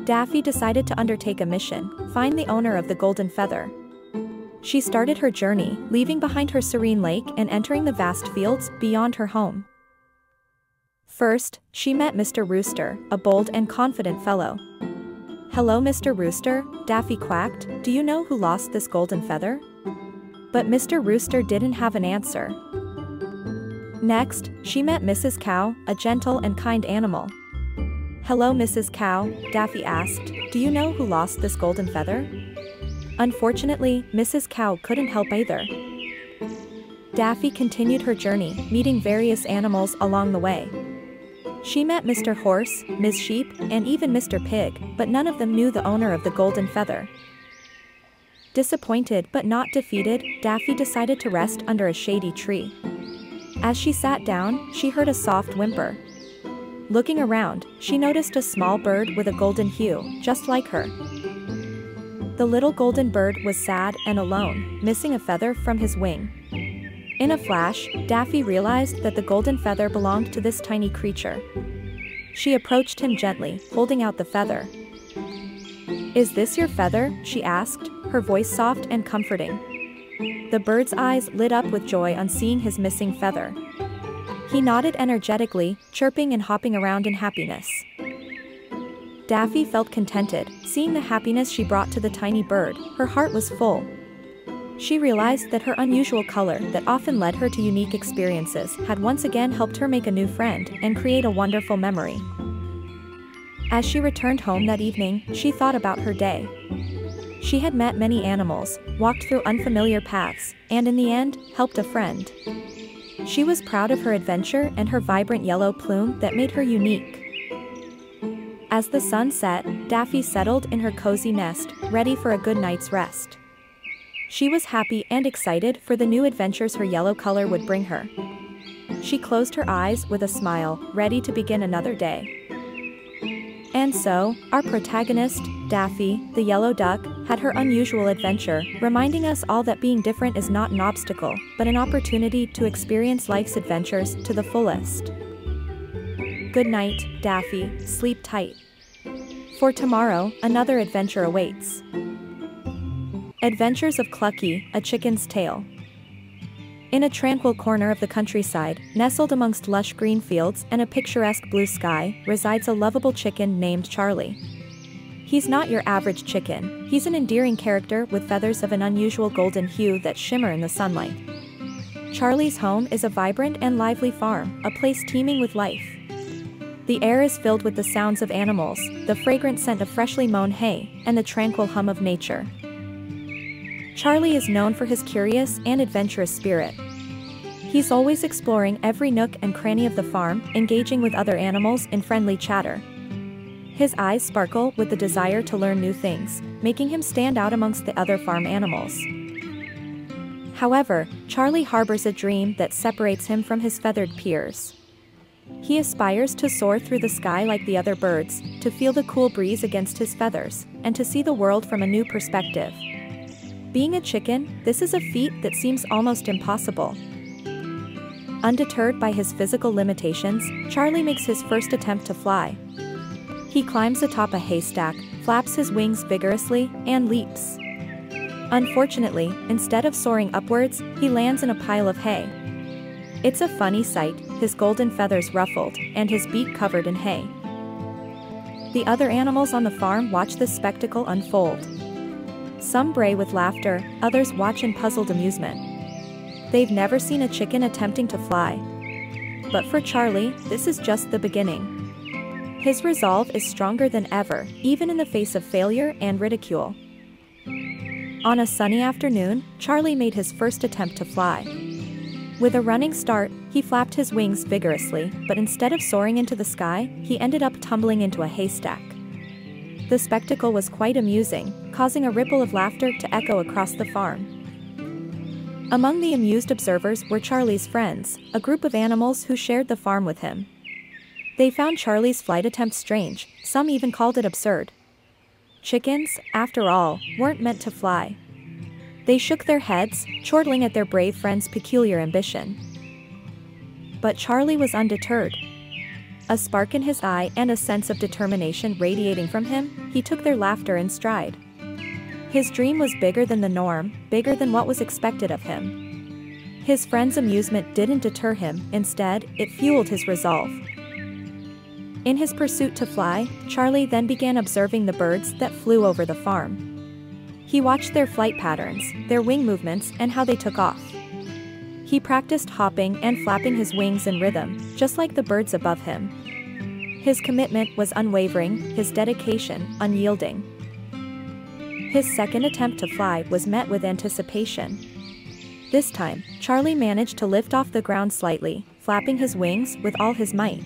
Daffy decided to undertake a mission, find the owner of the golden feather. She started her journey, leaving behind her serene lake and entering the vast fields beyond her home. First, she met Mr. Rooster, a bold and confident fellow. "Hello, Mr. Rooster," Daffy quacked, "do you know who lost this golden feather?" But Mr. Rooster didn't have an answer. Next, she met Mrs. Cow, a gentle and kind animal. "Hello, Mrs. Cow," Daffy asked, "do you know who lost this golden feather?" Unfortunately, Mrs. Cow couldn't help either. Daffy continued her journey, meeting various animals along the way. She met Mr. Horse, Ms. Sheep, and even Mr. Pig, but none of them knew the owner of the golden feather. Disappointed but not defeated, Daffy decided to rest under a shady tree. As she sat down, she heard a soft whimper. Looking around, she noticed a small bird with a golden hue, just like her. The little golden bird was sad and alone, missing a feather from his wing. In a flash, Daffy realized that the golden feather belonged to this tiny creature. She approached him gently, holding out the feather. "Is this your feather?" she asked, her voice soft and comforting. The bird's eyes lit up with joy on seeing his missing feather. He nodded energetically, chirping and hopping around in happiness. Daffy felt contented, seeing the happiness she brought to the tiny bird. Her heart was full. She realized that her unusual color that often led her to unique experiences had once again helped her make a new friend and create a wonderful memory. As she returned home that evening, she thought about her day. She had met many animals, walked through unfamiliar paths, and in the end, helped a friend. She was proud of her adventure and her vibrant yellow plume that made her unique. As the sun set, Daffy settled in her cozy nest, ready for a good night's rest. She was happy and excited for the new adventures her yellow color would bring her. She closed her eyes with a smile, ready to begin another day. And so, our protagonist, Daffy, the yellow duck, had her unusual adventure, reminding us all that being different is not an obstacle, but an opportunity to experience life's adventures to the fullest. Good night, Daffy, sleep tight. For tomorrow, another adventure awaits. Adventures of Clucky, a Chicken's Tale. In a tranquil corner of the countryside, nestled amongst lush green fields and a picturesque blue sky, resides a lovable chicken named Charlie. He's not your average chicken, he's an endearing character with feathers of an unusual golden hue that shimmer in the sunlight. Charlie's home is a vibrant and lively farm, a place teeming with life. The air is filled with the sounds of animals, the fragrant scent of freshly mown hay, and the tranquil hum of nature. Charlie is known for his curious and adventurous spirit. He's always exploring every nook and cranny of the farm, engaging with other animals in friendly chatter. His eyes sparkle with the desire to learn new things, making him stand out amongst the other farm animals. However, Charlie harbors a dream that separates him from his feathered peers. He aspires to soar through the sky like the other birds, to feel the cool breeze against his feathers, and to see the world from a new perspective. Being a chicken, this is a feat that seems almost impossible. Undeterred by his physical limitations, Charlie makes his first attempt to fly. He climbs atop a haystack, flaps his wings vigorously, and leaps. Unfortunately, instead of soaring upwards, he lands in a pile of hay. It's a funny sight, his golden feathers ruffled, and his beak covered in hay. The other animals on the farm watch this spectacle unfold. Some bray with laughter, others watch in puzzled amusement. They've never seen a chicken attempting to fly. But for Charlie, this is just the beginning. His resolve is stronger than ever, even in the face of failure and ridicule. On a sunny afternoon, Charlie made his first attempt to fly. With a running start, he flapped his wings vigorously, but instead of soaring into the sky, he ended up tumbling into a haystack. The spectacle was quite amusing, causing a ripple of laughter to echo across the farm. Among the amused observers were Charlie's friends, a group of animals who shared the farm with him. They found Charlie's flight attempt strange, some even called it absurd. Chickens, after all, weren't meant to fly. They shook their heads, chortling at their brave friend's peculiar ambition. But Charlie was undeterred. A spark in his eye and a sense of determination radiating from him, he took their laughter in stride. His dream was bigger than the norm, bigger than what was expected of him. His friend's amusement didn't deter him, instead, it fueled his resolve. In his pursuit to fly, Charlie then began observing the birds that flew over the farm. He watched their flight patterns, their wing movements, and how they took off. He practiced hopping and flapping his wings in rhythm, just like the birds above him. His commitment was unwavering, his dedication unyielding. His second attempt to fly was met with anticipation. This time, Charlie managed to lift off the ground slightly, flapping his wings with all his might.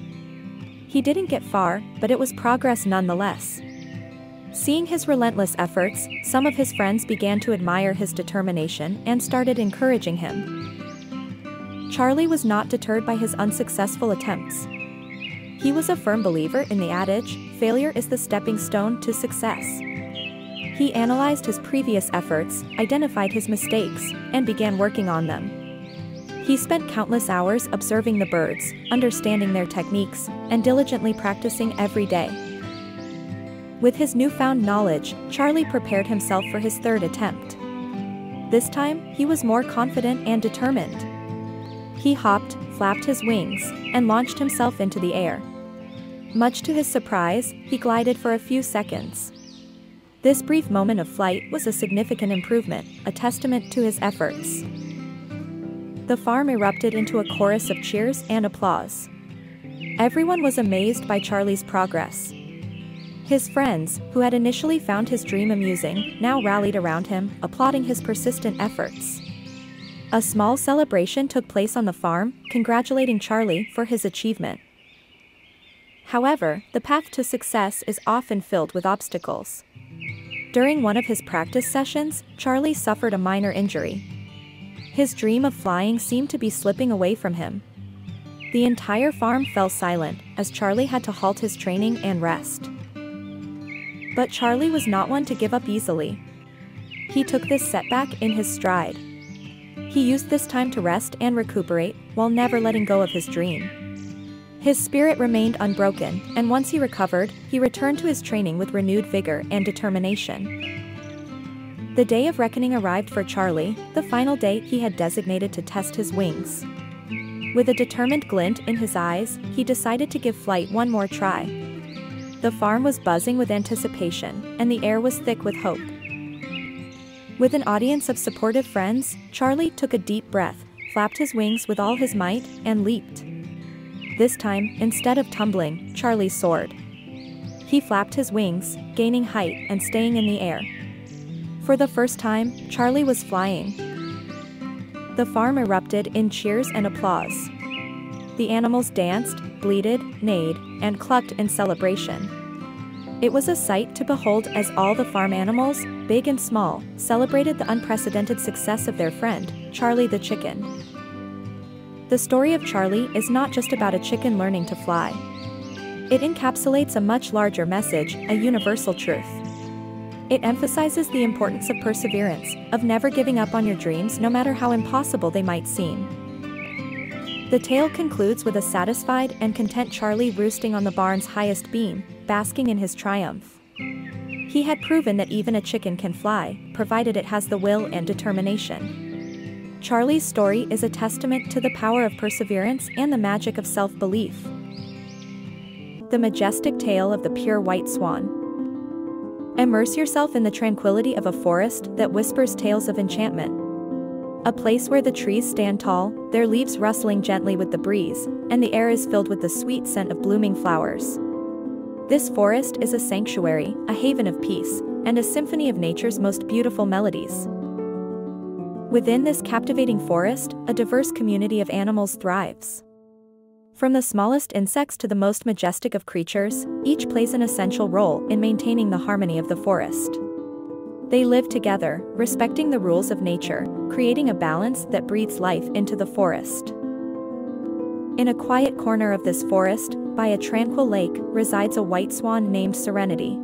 He didn't get far, but it was progress nonetheless. Seeing his relentless efforts, some of his friends began to admire his determination and started encouraging him. Charlie was not deterred by his unsuccessful attempts. He was a firm believer in the adage, "Failure is the stepping stone to success." He analyzed his previous efforts, identified his mistakes, and began working on them. He spent countless hours observing the birds, understanding their techniques, and diligently practicing every day. With his newfound knowledge, Charlie prepared himself for his third attempt. This time, he was more confident and determined. He hopped, flapped his wings, and launched himself into the air. Much to his surprise, he glided for a few seconds. This brief moment of flight was a significant improvement, a testament to his efforts. The farm erupted into a chorus of cheers and applause. Everyone was amazed by Charlie's progress. His friends, who had initially found his dream amusing, now rallied around him, applauding his persistent efforts. A small celebration took place on the farm, congratulating Charlie for his achievement. However, the path to success is often filled with obstacles. During one of his practice sessions, Charlie suffered a minor injury. His dream of flying seemed to be slipping away from him. The entire farm fell silent, as Charlie had to halt his training and rest. But Charlie was not one to give up easily. He took this setback in his stride. He used this time to rest and recuperate, while never letting go of his dream. His spirit remained unbroken, and once he recovered, he returned to his training with renewed vigor and determination. The day of reckoning arrived for Charlie, the final day he had designated to test his wings. With a determined glint in his eyes, he decided to give flight one more try. The farm was buzzing with anticipation, and the air was thick with hope. With an audience of supportive friends, Charlie took a deep breath, flapped his wings with all his might, and leaped. This time, instead of tumbling, Charlie soared. He flapped his wings, gaining height and staying in the air. For the first time, Charlie was flying. The farm erupted in cheers and applause. The animals danced, bleated, neighed, and clucked in celebration. It was a sight to behold as all the farm animals, big and small, celebrated the unprecedented success of their friend, Charlie the chicken. The story of Charlie is not just about a chicken learning to fly. It encapsulates a much larger message, a universal truth. It emphasizes the importance of perseverance, of never giving up on your dreams no matter how impossible they might seem. The tale concludes with a satisfied and content Charlie roosting on the barn's highest beam, basking in his triumph. He had proven that even a chicken can fly, provided it has the will and determination. Charlie's story is a testament to the power of perseverance and the magic of self-belief. The majestic tale of the pure white swan. Immerse yourself in the tranquility of a forest that whispers tales of enchantment. A place where the trees stand tall, their leaves rustling gently with the breeze, and the air is filled with the sweet scent of blooming flowers. This forest is a sanctuary, a haven of peace, and a symphony of nature's most beautiful melodies. Within this captivating forest, a diverse community of animals thrives. From the smallest insects to the most majestic of creatures, each plays an essential role in maintaining the harmony of the forest. They live together, respecting the rules of nature, creating a balance that breathes life into the forest. In a quiet corner of this forest, by a tranquil lake, resides a white swan named Serenity.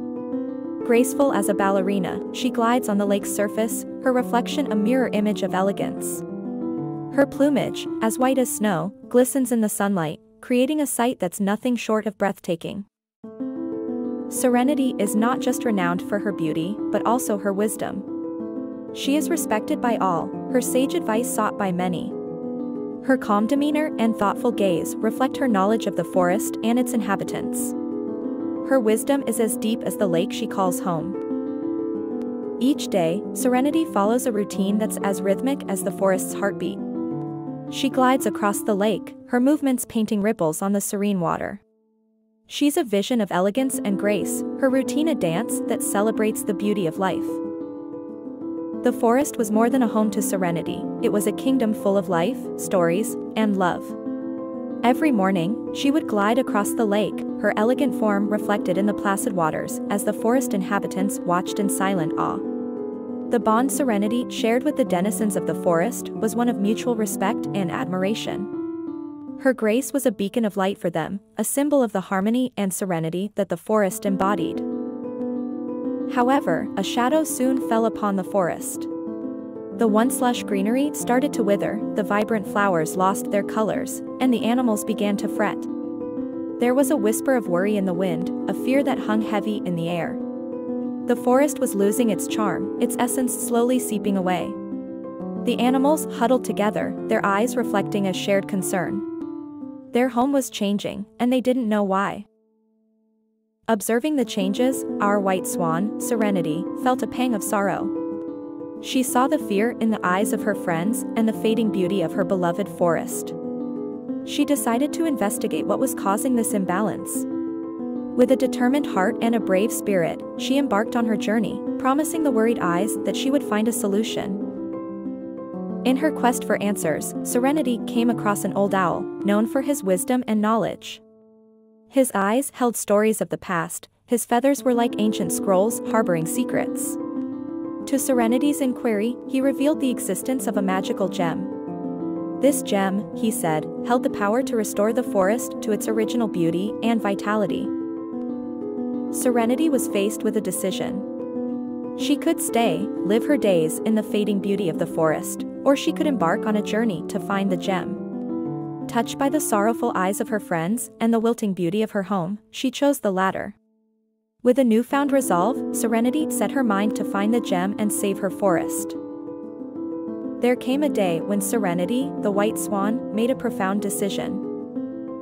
Graceful as a ballerina, she glides on the lake's surface, her reflection a mirror image of elegance. Her plumage, as white as snow, glistens in the sunlight, creating a sight that's nothing short of breathtaking. Serenity is not just renowned for her beauty, but also her wisdom. She is respected by all, her sage advice sought by many. Her calm demeanor and thoughtful gaze reflect her knowledge of the forest and its inhabitants. Her wisdom is as deep as the lake she calls home. Each day, Serenity follows a routine that's as rhythmic as the forest's heartbeat. She glides across the lake, her movements painting ripples on the serene water. She's a vision of elegance and grace, her routine a dance that celebrates the beauty of life. The forest was more than a home to Serenity, it was a kingdom full of life, stories, and love. Every morning, she would glide across the lake, her elegant form reflected in the placid waters as the forest inhabitants watched in silent awe. The bond Serenity shared with the denizens of the forest was one of mutual respect and admiration. Her grace was a beacon of light for them, a symbol of the harmony and serenity that the forest embodied. However, a shadow soon fell upon the forest. The once lush greenery started to wither, the vibrant flowers lost their colors, and the animals began to fret. There was a whisper of worry in the wind, a fear that hung heavy in the air. The forest was losing its charm, its essence slowly seeping away. The animals huddled together, their eyes reflecting a shared concern. Their home was changing, and they didn't know why. Observing the changes, our white swan, Serenity, felt a pang of sorrow. She saw the fear in the eyes of her friends and the fading beauty of her beloved forest. She decided to investigate what was causing this imbalance. With a determined heart and a brave spirit, she embarked on her journey, promising the worried eyes that she would find a solution. In her quest for answers, Serenity came across an old owl, known for his wisdom and knowledge. His eyes held stories of the past, his feathers were like ancient scrolls harboring secrets. To Serenity's inquiry, he revealed the existence of a magical gem. This gem, he said, held the power to restore the forest to its original beauty and vitality. Serenity was faced with a decision. She could stay, live her days in the fading beauty of the forest, or she could embark on a journey to find the gem. Touched by the sorrowful eyes of her friends and the wilting beauty of her home, she chose the latter. With a newfound resolve, Serenity set her mind to find the gem and save her forest. There came a day when Serenity, the white swan, made a profound decision.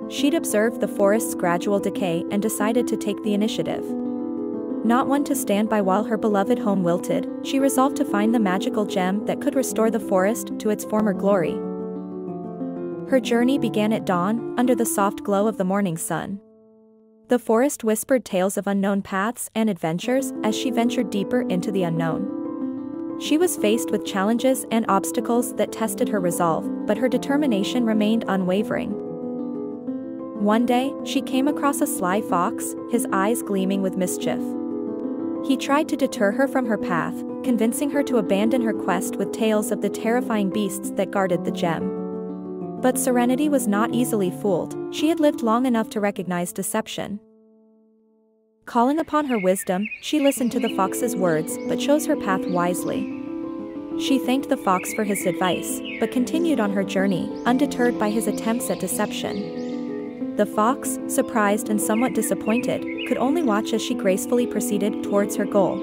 She'd observed the forest's gradual decay and decided to take the initiative. Not one to stand by while her beloved home wilted, she resolved to find the magical gem that could restore the forest to its former glory. Her journey began at dawn, under the soft glow of the morning sun. The forest whispered tales of unknown paths and adventures as she ventured deeper into the unknown. She was faced with challenges and obstacles that tested her resolve, but her determination remained unwavering. One day, she came across a sly fox, his eyes gleaming with mischief. He tried to deter her from her path, convincing her to abandon her quest with tales of the terrifying beasts that guarded the gem. But Serenity was not easily fooled, she had lived long enough to recognize deception. Calling upon her wisdom, she listened to the fox's words but chose her path wisely. She thanked the fox for his advice, but continued on her journey, undeterred by his attempts at deception. The fox, surprised and somewhat disappointed, could only watch as she gracefully proceeded towards her goal.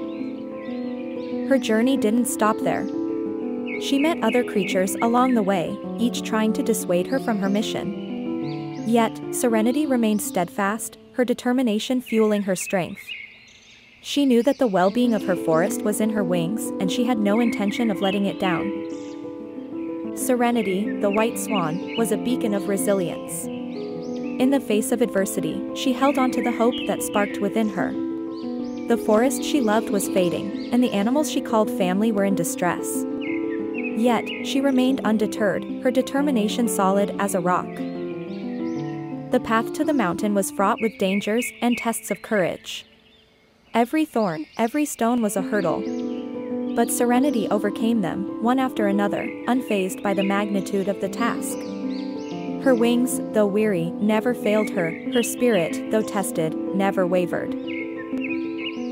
Her journey didn't stop there. She met other creatures along the way, each trying to dissuade her from her mission. Yet, Serenity remained steadfast, her determination fueling her strength. She knew that the well-being of her forest was in her wings, and she had no intention of letting it down. Serenity, the white swan, was a beacon of resilience. In the face of adversity, she held on to the hope that sparked within her. The forest she loved was fading, and the animals she called family were in distress. Yet, she remained undeterred, her determination solid as a rock. The path to the mountain was fraught with dangers and tests of courage. Every thorn, every stone was a hurdle. But Serenity overcame them, one after another, unfazed by the magnitude of the task. Her wings, though weary, never failed her, her spirit, though tested, never wavered.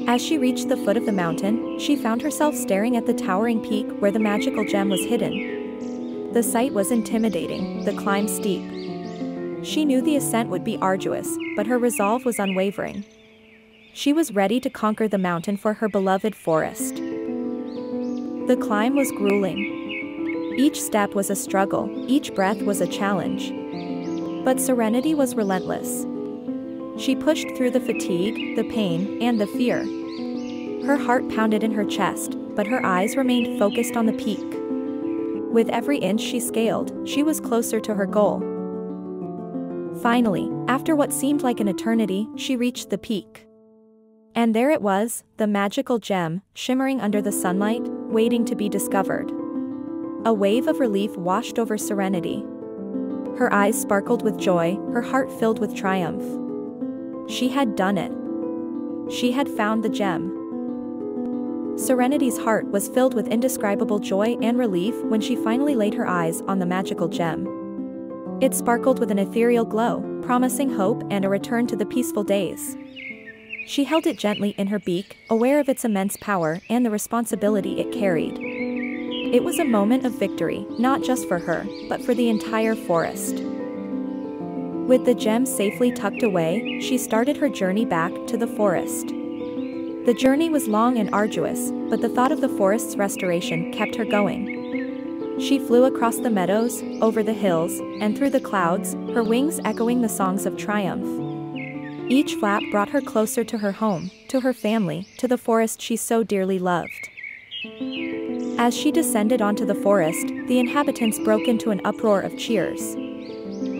As she reached the foot of the mountain, she found herself staring at the towering peak where the magical gem was hidden. The sight was intimidating, the climb steep. She knew the ascent would be arduous, but her resolve was unwavering. She was ready to conquer the mountain for her beloved forest. The climb was grueling. Each step was a struggle, each breath was a challenge. But Serenity was relentless. She pushed through the fatigue, the pain, and the fear. Her heart pounded in her chest, but her eyes remained focused on the peak. With every inch she scaled, she was closer to her goal. Finally, after what seemed like an eternity, she reached the peak. And there it was, the magical gem, shimmering under the sunlight, waiting to be discovered. A wave of relief washed over Serenity. Her eyes sparkled with joy, her heart filled with triumph. She had done it. She had found the gem. Serenity's heart was filled with indescribable joy and relief when she finally laid her eyes on the magical gem. It sparkled with an ethereal glow, promising hope and a return to the peaceful days. She held it gently in her beak, aware of its immense power and the responsibility it carried. It was a moment of victory, not just for her, but for the entire forest. With the gem safely tucked away, she started her journey back to the forest. The journey was long and arduous, but the thought of the forest's restoration kept her going. She flew across the meadows, over the hills, and through the clouds, her wings echoing the songs of triumph. Each flap brought her closer to her home, to her family, to the forest she so dearly loved. As she descended onto the forest, the inhabitants broke into an uproar of cheers.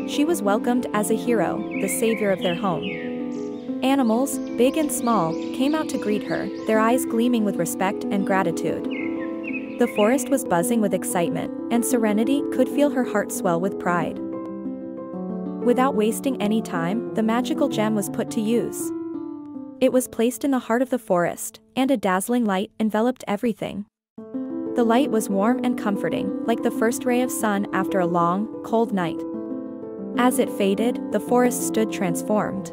She was welcomed as a hero, the savior of their home. Animals, big and small, came out to greet her, their eyes gleaming with respect and gratitude. The forest was buzzing with excitement, and Serenity could feel her heart swell with pride. Without wasting any time, the magical gem was put to use. It was placed in the heart of the forest, and a dazzling light enveloped everything. The light was warm and comforting, like the first ray of sun after a long, cold night. As it faded, the forest stood transformed.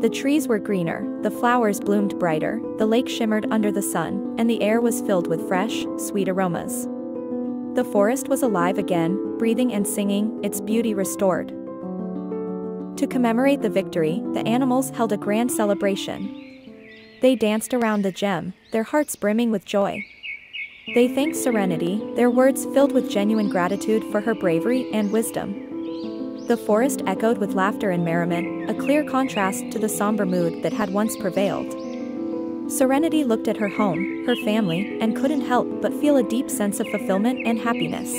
The trees were greener, the flowers bloomed brighter, the lake shimmered under the sun, and the air was filled with fresh, sweet aromas. The forest was alive again, breathing and singing, its beauty restored. To commemorate the victory, the animals held a grand celebration. They danced around the gem, their hearts brimming with joy. They thanked Serenity, their words filled with genuine gratitude for her bravery and wisdom. The forest echoed with laughter and merriment, a clear contrast to the somber mood that had once prevailed. Serenity looked at her home, her family, and couldn't help but feel a deep sense of fulfillment and happiness.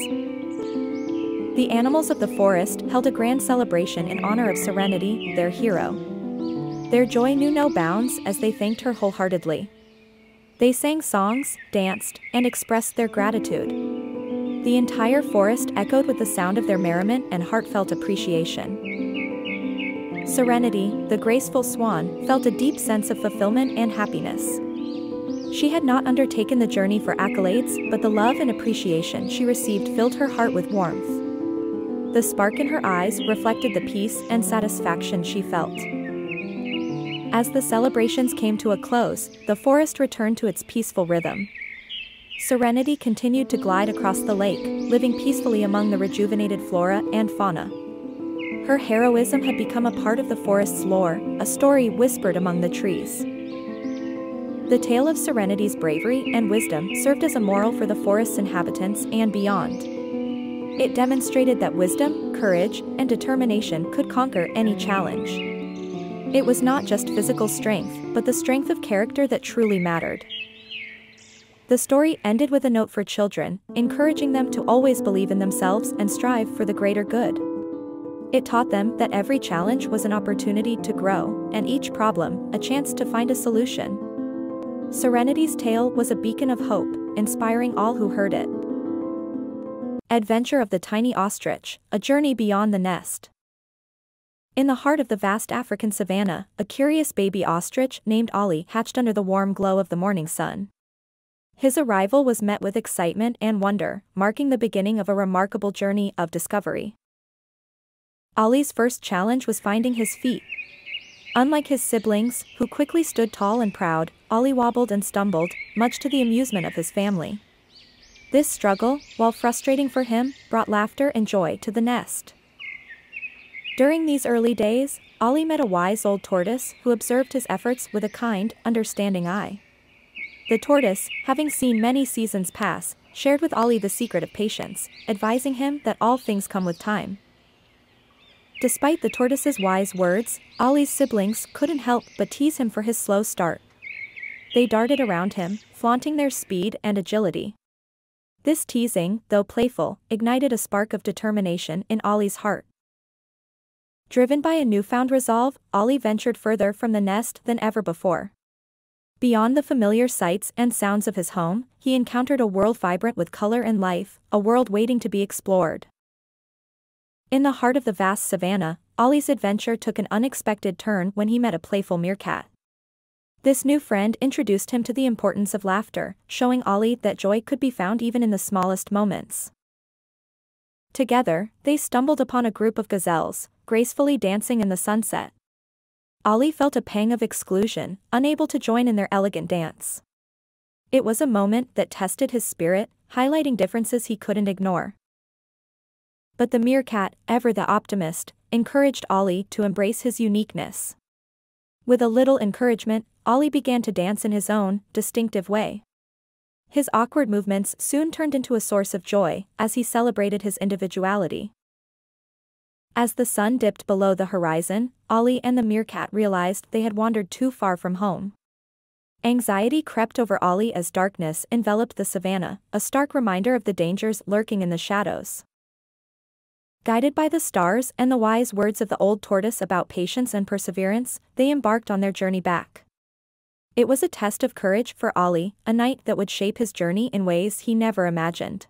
The animals of the forest held a grand celebration in honor of Serenity, their hero. Their joy knew no bounds as they thanked her wholeheartedly. They sang songs, danced, and expressed their gratitude. The entire forest echoed with the sound of their merriment and heartfelt appreciation. Serenity, the graceful swan, felt a deep sense of fulfillment and happiness. She had not undertaken the journey for accolades, but the love and appreciation she received filled her heart with warmth. The spark in her eyes reflected the peace and satisfaction she felt. As the celebrations came to a close, the forest returned to its peaceful rhythm. Serenity continued to glide across the lake, living peacefully among the rejuvenated flora and fauna. Her heroism had become a part of the forest's lore, a story whispered among the trees. The tale of Serenity's bravery and wisdom served as a moral for the forest's inhabitants and beyond. It demonstrated that wisdom, courage, and determination could conquer any challenge. It was not just physical strength, but the strength of character that truly mattered. The story ended with a note for children, encouraging them to always believe in themselves and strive for the greater good. It taught them that every challenge was an opportunity to grow, and each problem, a chance to find a solution. Serenity's tale was a beacon of hope, inspiring all who heard it. Adventure of the Tiny Ostrich, a journey beyond the nest. In the heart of the vast African savanna, a curious baby ostrich named Ollie hatched under the warm glow of the morning sun. His arrival was met with excitement and wonder, marking the beginning of a remarkable journey of discovery. Ollie's first challenge was finding his feet. Unlike his siblings, who quickly stood tall and proud, Ollie wobbled and stumbled, much to the amusement of his family. This struggle, while frustrating for him, brought laughter and joy to the nest. During these early days, Ollie met a wise old tortoise who observed his efforts with a kind, understanding eye. The tortoise, having seen many seasons pass, shared with Ollie the secret of patience, advising him that all things come with time. Despite the tortoise's wise words, Ollie's siblings couldn't help but tease him for his slow start. They darted around him, flaunting their speed and agility. This teasing, though playful, ignited a spark of determination in Ollie's heart. Driven by a newfound resolve, Ollie ventured further from the nest than ever before. Beyond the familiar sights and sounds of his home, he encountered a world vibrant with color and life, a world waiting to be explored. In the heart of the vast savanna, Ollie's adventure took an unexpected turn when he met a playful meerkat. This new friend introduced him to the importance of laughter, showing Ollie that joy could be found even in the smallest moments. Together, they stumbled upon a group of gazelles, gracefully dancing in the sunset. Ollie felt a pang of exclusion, unable to join in their elegant dance. It was a moment that tested his spirit, highlighting differences he couldn't ignore. But the meerkat, ever the optimist, encouraged Ollie to embrace his uniqueness. With a little encouragement, Ollie began to dance in his own, distinctive way. His awkward movements soon turned into a source of joy, as he celebrated his individuality. As the sun dipped below the horizon, Ollie and the meerkat realized they had wandered too far from home. Anxiety crept over Ollie as darkness enveloped the savanna, a stark reminder of the dangers lurking in the shadows. Guided by the stars and the wise words of the old tortoise about patience and perseverance, they embarked on their journey back. It was a test of courage for Ollie, a night that would shape his journey in ways he never imagined.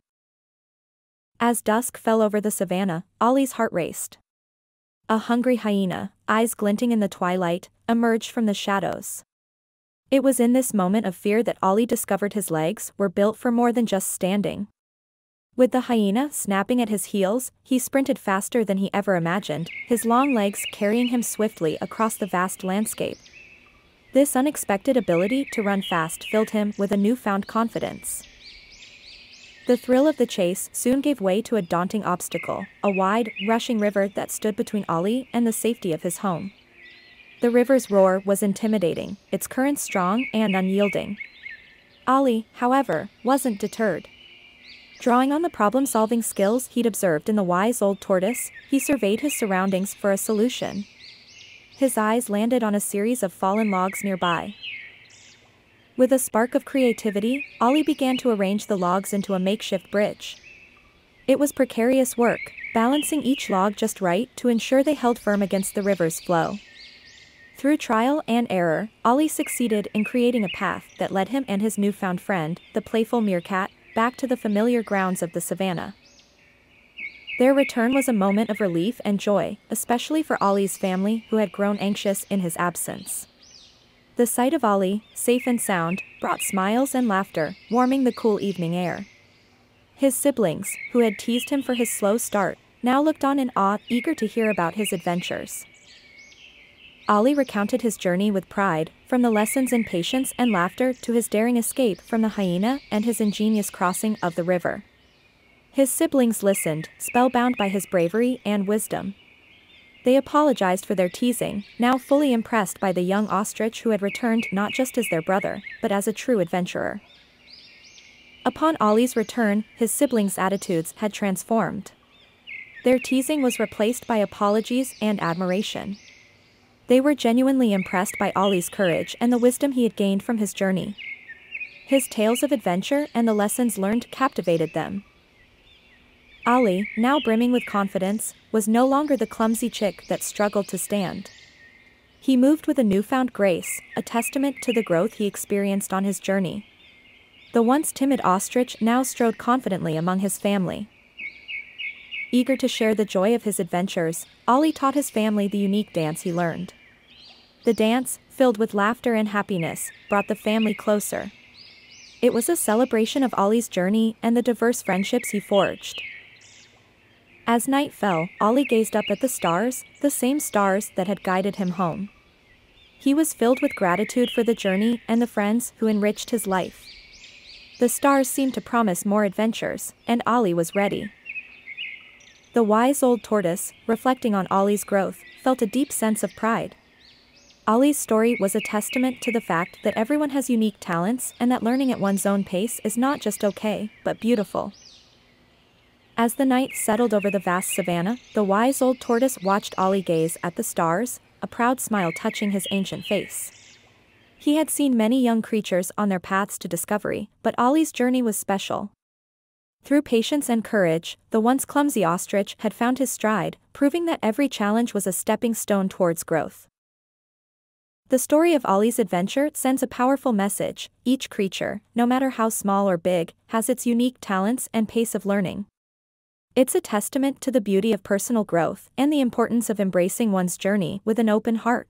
As dusk fell over the savanna, Ollie's heart raced. A hungry hyena, eyes glinting in the twilight, emerged from the shadows. It was in this moment of fear that Ollie discovered his legs were built for more than just standing. With the hyena snapping at his heels, he sprinted faster than he ever imagined, his long legs carrying him swiftly across the vast landscape. This unexpected ability to run fast filled him with a newfound confidence. The thrill of the chase soon gave way to a daunting obstacle, a wide, rushing river that stood between Ollie and the safety of his home. The river's roar was intimidating, its current strong and unyielding. Ollie, however, wasn't deterred. Drawing on the problem-solving skills he'd observed in the wise old tortoise, he surveyed his surroundings for a solution. His eyes landed on a series of fallen logs nearby. With a spark of creativity, Ollie began to arrange the logs into a makeshift bridge. It was precarious work, balancing each log just right to ensure they held firm against the river's flow. Through trial and error, Ollie succeeded in creating a path that led him and his newfound friend, the playful meerkat, back to the familiar grounds of the savanna. Their return was a moment of relief and joy, especially for Ollie's family who had grown anxious in his absence. The sight of Ollie, safe and sound, brought smiles and laughter, warming the cool evening air. His siblings, who had teased him for his slow start, now looked on in awe, eager to hear about his adventures. Ollie recounted his journey with pride, from the lessons in patience and laughter to his daring escape from the hyena and his ingenious crossing of the river. His siblings listened, spellbound by his bravery and wisdom. They apologized for their teasing, now fully impressed by the young ostrich who had returned not just as their brother, but as a true adventurer. Upon Ollie's return, his siblings' attitudes had transformed. Their teasing was replaced by apologies and admiration. They were genuinely impressed by Ollie's courage and the wisdom he had gained from his journey. His tales of adventure and the lessons learned captivated them. Ollie, now brimming with confidence, was no longer the clumsy chick that struggled to stand. He moved with a newfound grace, a testament to the growth he experienced on his journey. The once timid ostrich now strode confidently among his family. Eager to share the joy of his adventures, Ollie taught his family the unique dance he learned. The dance, filled with laughter and happiness, brought the family closer. It was a celebration of Ollie's journey and the diverse friendships he forged. As night fell, Ollie gazed up at the stars, the same stars that had guided him home. He was filled with gratitude for the journey and the friends who enriched his life. The stars seemed to promise more adventures, and Ollie was ready. The wise old tortoise, reflecting on Ollie's growth, felt a deep sense of pride. Ollie's story was a testament to the fact that everyone has unique talents and that learning at one's own pace is not just okay, but beautiful. As the night settled over the vast savanna, the wise old tortoise watched Ollie gaze at the stars, a proud smile touching his ancient face. He had seen many young creatures on their paths to discovery, but Ollie's journey was special. Through patience and courage, the once clumsy ostrich had found his stride, proving that every challenge was a stepping stone towards growth. The story of Ollie's adventure sends a powerful message: each creature, no matter how small or big, has its unique talents and pace of learning. It's a testament to the beauty of personal growth and the importance of embracing one's journey with an open heart.